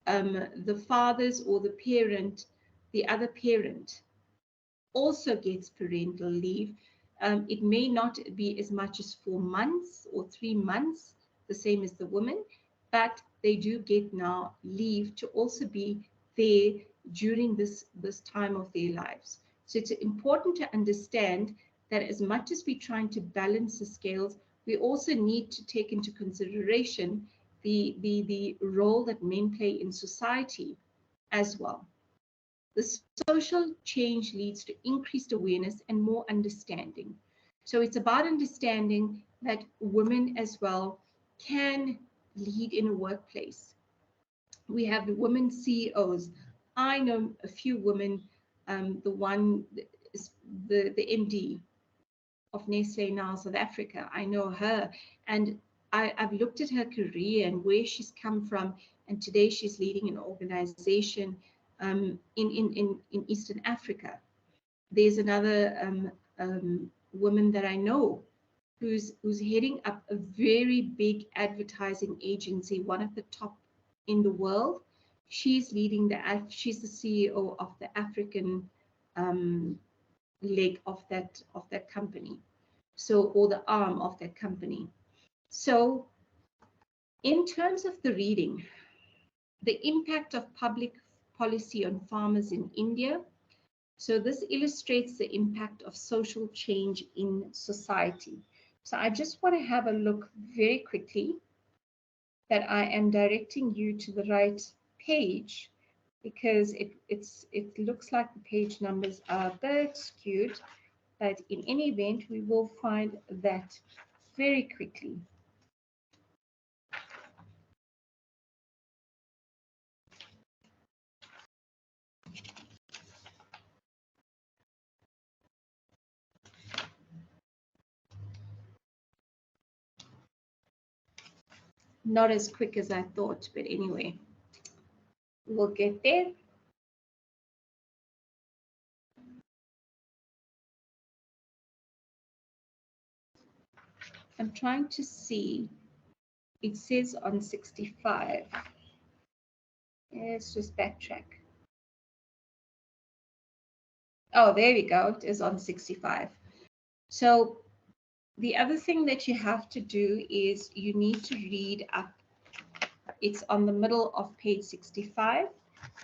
the fathers or the parent, the other parent, also gets parental leave. It may not be as much as 4 months or 3 months, the same as the woman, but they do get now leave to also be there during this time of their lives. So it's important to understand that as much as we're trying to balance the scales, we also need to take into consideration the role that men play in society as well. The social change leads to increased awareness and more understanding. So it's about understanding that women as well can lead in a workplace. We have the women CEOs. I know a few women, the one is the MD of Nestle now, South Africa. I know her, and I've looked at her career and where she's come from, and today she's leading an organization in Eastern Africa. There's another woman that I know who's heading up a very big advertising agency, one of the top in the world. She's leading she's the CEO of the African leg of that company, so, or the arm of that company. So in terms of the reading, the impact of public policy on farmers in India. So this illustrates the impact of social change in society. So I just want to have a look very quickly that I am directing you to the right page, because it looks like the page numbers are a bit skewed, but in any event, we will find that very quickly. Not as quick as I thought, but anyway, we'll get there. I'm trying to see, it says on 65. Let's just backtrack. Oh, there we go, it is on 65. So the other thing that you have to do is you need to read up. It's on the middle of page 65.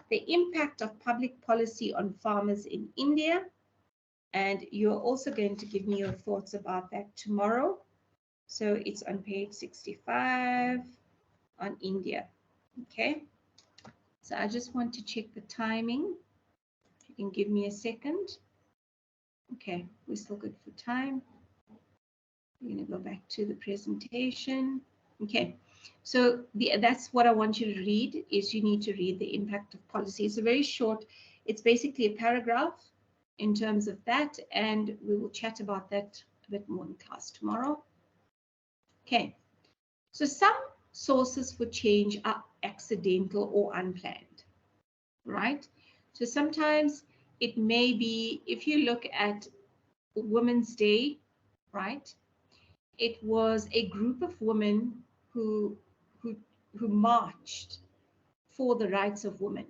The impact of public policy on farmers in India. And you're also going to give me your thoughts about that tomorrow. So it's on page 65 on India. Okay. So I just want to check the timing. You can give me a second. Okay, we're still good for time. We're going to go back to the presentation. Okay, so that's what I want you to read, is you need to read the impact of policy. It's a very short, it's basically a paragraph in terms of that, and we will chat about that a bit more in class tomorrow. Okay, so some sources for change are accidental or unplanned, right? So sometimes it may be, if you look at Women's Day, right? It was a group of women who marched for the rights of women,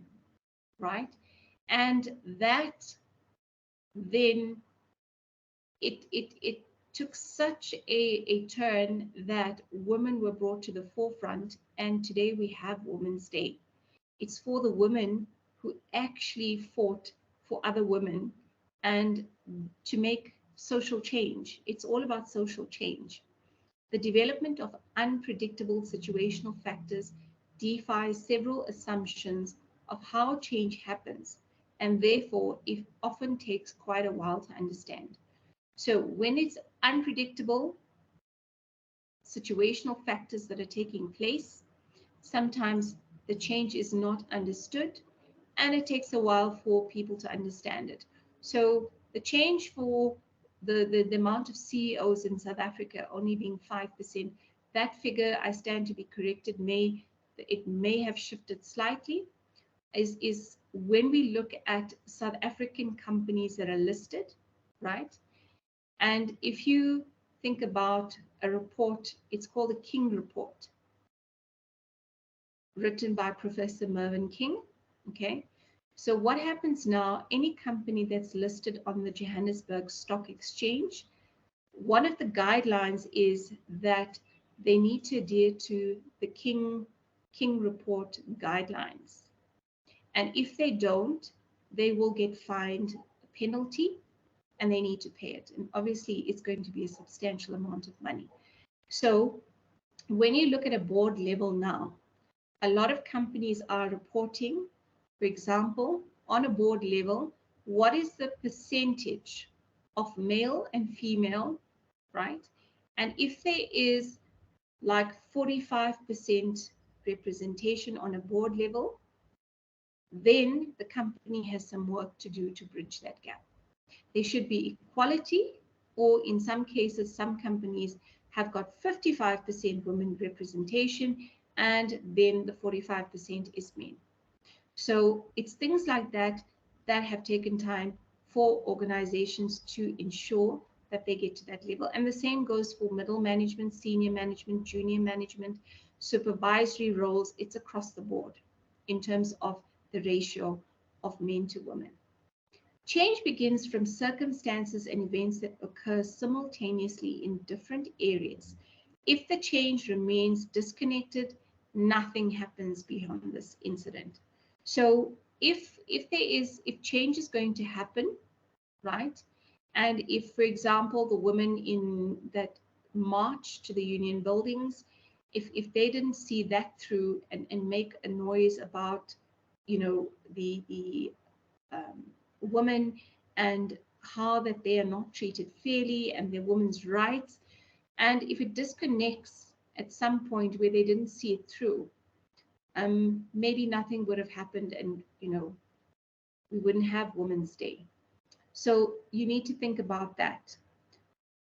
right? And that then it took such a turn that women were brought to the forefront, and today we have Women's Day. It's for the women who actually fought for other women and to make social change. It's all about social change. The development of unpredictable situational factors defies several assumptions of how change happens, and therefore it often takes quite a while to understand. So when it's unpredictable situational factors that are taking place, sometimes the change is not understood, and it takes a while for people to understand it. So the change for the amount of CEOs in South Africa only being 5%, that figure, I stand to be corrected, it may have shifted slightly, is when we look at South African companies that are listed, right? And if you think about a report, it's called the King Report, written by Professor Mervyn King, okay? So what happens now, any company that's listed on the Johannesburg Stock Exchange, one of the guidelines is that they need to adhere to the King Report guidelines. And if they don't, they will get fined a penalty and they need to pay it. And obviously it's going to be a substantial amount of money. So when you look at a board level now, a lot of companies are reporting, for example, on a board level, what is the percentage of male and female, right? And if there is like 45% representation on a board level, then the company has some work to do to bridge that gap. There should be equality, or in some cases, some companies have got 55% women representation, and then the 45% is men. So it's things like that that have taken time for organizations to ensure that they get to that level. And the same goes for middle management, senior management, junior management, supervisory roles. It's across the board in terms of the ratio of men to women. Change begins from circumstances and events that occur simultaneously in different areas. If the change remains disconnected, nothing happens beyond this incident. So if change is going to happen, right? And if, for example, the women in that march to the union buildings, if they didn't see that through and make a noise about, you know, the women and how that they are not treated fairly and their women's rights, and if it disconnects at some point where they didn't see it through, maybe nothing would have happened, and you know, we wouldn't have Women's Day. So you need to think about that.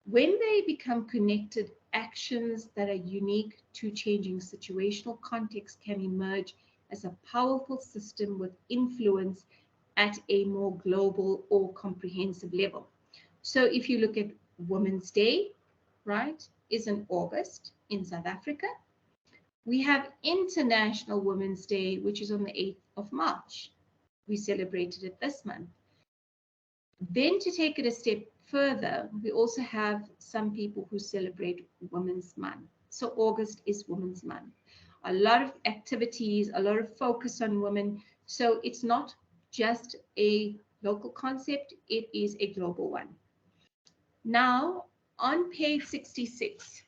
When they become connected, actions that are unique to changing situational context can emerge as a powerful system with influence at a more global or comprehensive level. So if you look at Women's Day, right, is in August in South Africa. We have International Women's Day, which is on the 8th of March. We celebrated it this month. Then to take it a step further, we also have some people who celebrate Women's Month. So August is Women's Month. A lot of activities, a lot of focus on women. So it's not just a local concept, it is a global one. Now, on page 66,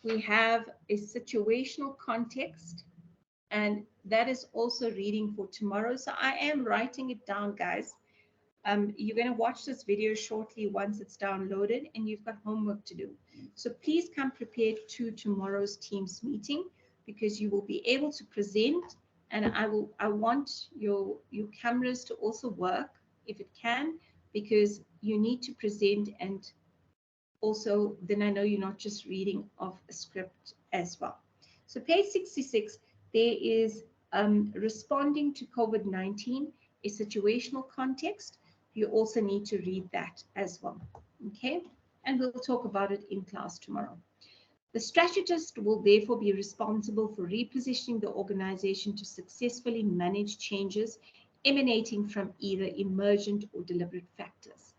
we have a situational context And that is also reading for tomorrow. So I am writing it down, guys. You're going to watch this video shortly once it's downloaded, and you've got homework to do. So please come prepared to tomorrow's Teams meeting, because you will be able to present, and I want your cameras to also work if it can, because you need to present, and also then I know you're not just reading off a script as well. So page 66, there is responding to COVID-19, a situational context. You also need to read that as well, okay? And we'll talk about it in class tomorrow. The strategist will therefore be responsible for repositioning the organization to successfully manage changes emanating from either emergent or deliberate factors.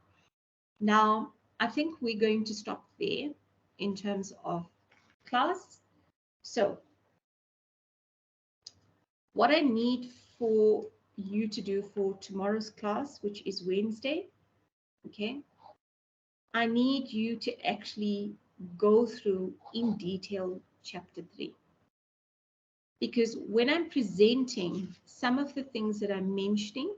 Now, I think we're going to stop there in terms of class. So what I need for you to do for tomorrow's class, which is Wednesday, okay, I need you to actually go through in detail chapter 3. Because when I'm presenting some of the things that I'm mentioning,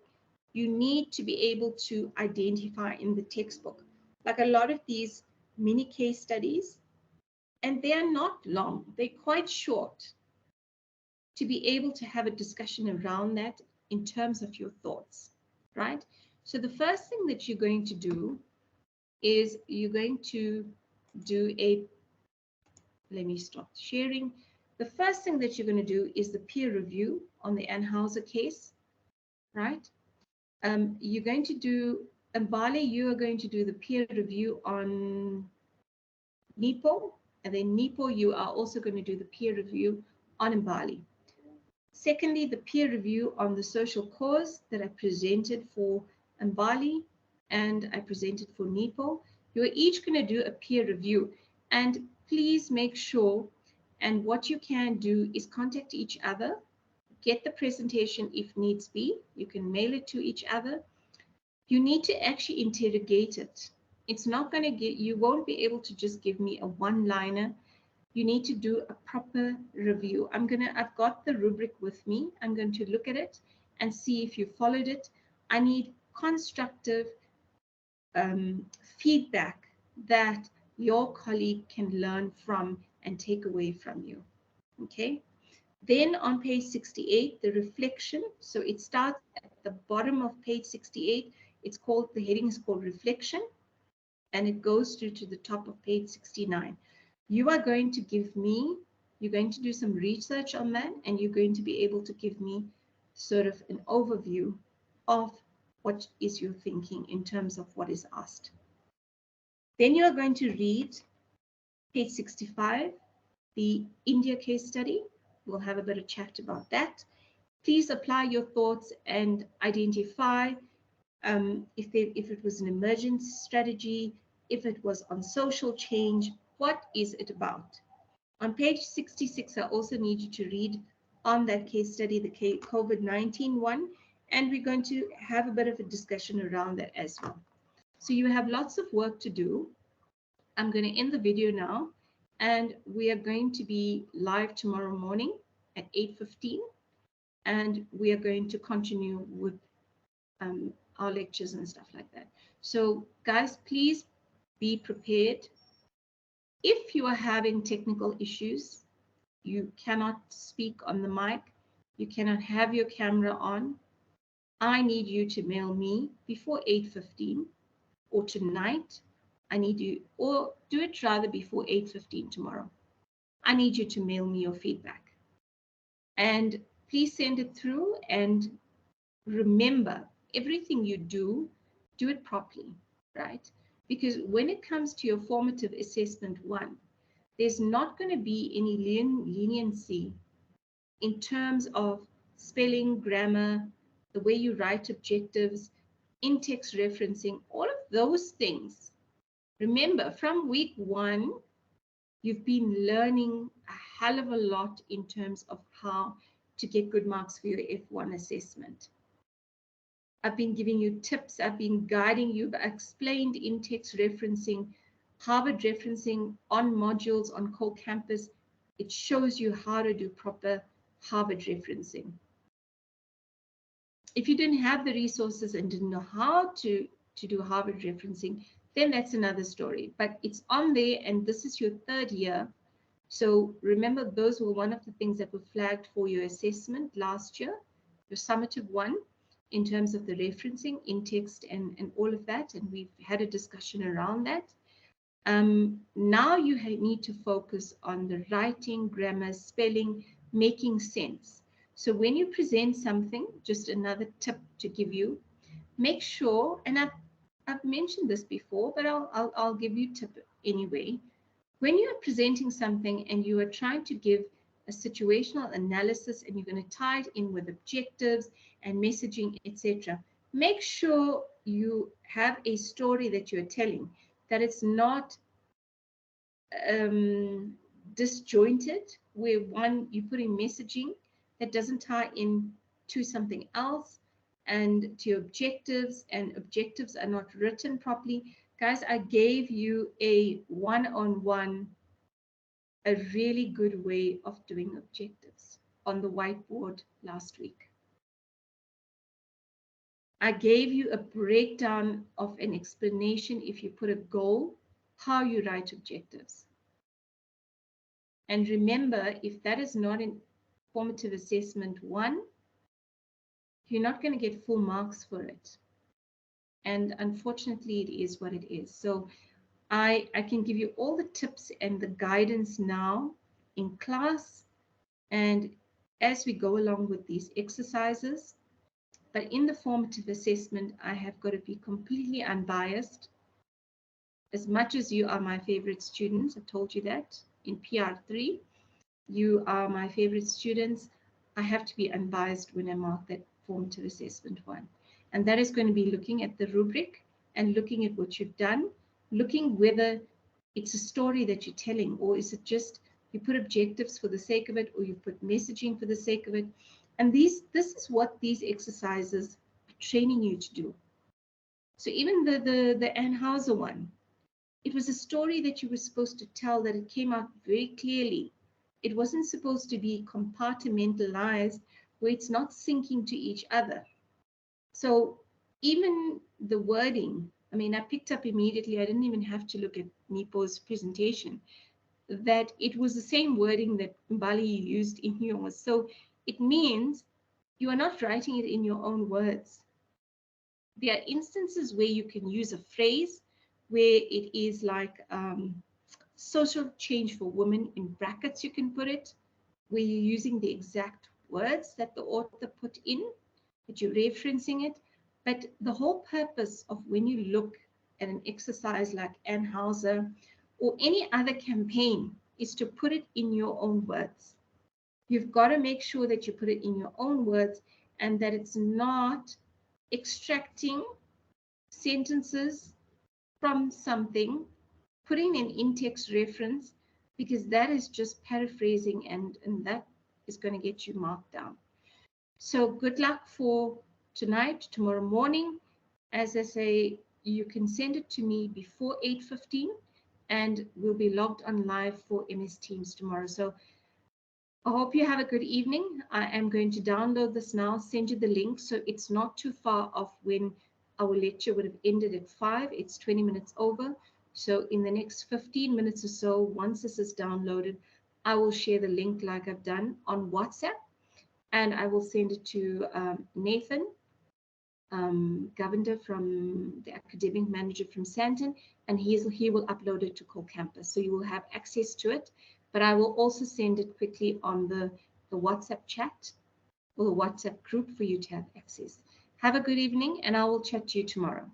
you need to be able to identify in the textbook. Like a lot of these mini case studies, and they are not long, they're quite short, to be able to have a discussion around that in terms of your thoughts, right? So the first thing that you're going to do is you're going to do a, let me stop sharing. The first thing that you're going to do is the peer review on the Anheuser case, right? You're going to do, Mbali, you are going to do the peer review on Nipo, and then Nipo, you are also going to do the peer review on Mbali. Secondly, the peer review on the social cause that I presented for Mbali and I presented for Nipo. You're each going to do a peer review, and please make sure, and what you can do is contact each other, get the presentation if needs be. You can mail it to each other. You need to actually interrogate it. It's not going to get, you won't be able to just give me a one-liner. You need to do a proper review. I've got the rubric with me. I'm going to look at it and see if you followed it. I need constructive feedback that your colleague can learn from and take away from you, okay? Then on page 68, the reflection. So it starts at the bottom of page 68. It's called, the heading is called reflection, and it goes through to the top of page 69. You are going to give me, you're going to do some research on that, and you're going to be able to give me sort of an overview of what is your thinking in terms of what is asked. Then you are going to read page 65, the India case study. We'll have a bit of chat about that. Please apply your thoughts and identify if it was an emergency strategy, if it was on social change, what is it about? On page 66, I also need you to read on that case study, the COVID-19 one, and we're going to have a bit of a discussion around that as well. So you have lots of work to do. I'm going to end the video now, and we are going to be live tomorrow morning at 8:15, and we are going to continue with our lectures and stuff like that. So guys, please be prepared. If you are having technical issues, you cannot speak on the mic, you cannot have your camera on, I need you to mail me before 8:15, or tonight. I need you, or do it rather before 8:15 tomorrow. I need you to mail me your feedback. And please send it through, and remember, everything you do it properly, right? Because when it comes to your formative assessment 1, there's not going to be any leniency in terms of spelling, grammar, the way you write objectives, in-text referencing, all of those things. Remember, from week 1, you've been learning a hell of a lot in terms of how to get good marks for your F1 assessment. I've been giving you tips, I've been guiding you, I've explained in-text referencing, Harvard referencing on modules on core campus. It shows you how to do proper Harvard referencing. If you didn't have the resources and didn't know how to do Harvard referencing, then that's another story. But it's on there, and this is your 3rd year. So remember, those were one of the things that were flagged for your assessment last year, your summative one, in terms of the referencing, in text, and all of that. And we've had a discussion around that. Now you need to focus on the writing, grammar, spelling, making sense. So when you present something, just another tip to give you, make sure, and I've mentioned this before, but I'll give you a tip anyway. When you are presenting something and you are trying to give a situational analysis and you're going to tie it in with objectives and messaging, etc., make sure you have a story that you're telling, that it's not disjointed, where one, you put in messaging that doesn't tie in to something else and to your objectives, and objectives are not written properly. Guys, I gave you a one-on-one, a really good way of doing objectives on the whiteboard last week. I gave you a breakdown of an explanation, if you put a goal, how you write objectives. And remember, if that is not in formative assessment 1, you're not going to get full marks for it. And unfortunately, it is what it is. So I can give you all the tips and the guidance now in class and as we go along with these exercises. But in the formative assessment, I have got to be completely unbiased. As much as you are my favorite students, I told you that in PR3, you are my favorite students, I have to be unbiased when I mark that formative assessment 1. And that is going to be looking at the rubric and looking at what you've done, looking whether it's a story that you're telling, or is it just you put objectives for the sake of it, or you put messaging for the sake of it. And this is what these exercises are training you to do. So even the Anne Hauser one, it was a story that you were supposed to tell, that it came out very clearly. It wasn't supposed to be compartmentalized where it's not syncing to each other. So even the wording, I mean, I picked up immediately, I didn't even have to look at Nipo's presentation, that it was the same wording that Mbali used in yours. So it means you are not writing it in your own words. There are instances where you can use a phrase where it is like social change for women, in brackets you can put it, where you're using the exact words that the author put in, that you're referencing it. But the whole purpose of when you look at an exercise like Anne Hauser or any other campaign is to put it in your own words. You've got to make sure that you put it in your own words and that it's not extracting sentences from something, putting an in-text reference, because that is just paraphrasing and that is going to get you marked down. So good luck for tonight, tomorrow morning. As I say, you can send it to me before 8:15 and we'll be logged on live for MS Teams tomorrow. So I hope you have a good evening. I am going to download this now, send you the link, so it's not too far off when our lecture would have ended at 5. It's 20 minutes over. So in the next 15 minutes or so, once this is downloaded, I will share the link like I've done on WhatsApp, and I will send it to Nathan Govender, from the academic manager from Santon, and he will upload it to Core Campus. So you will have access to it. But I will also send it quickly on the WhatsApp chat or the WhatsApp group for you to have access. Have a good evening, and I will chat to you tomorrow.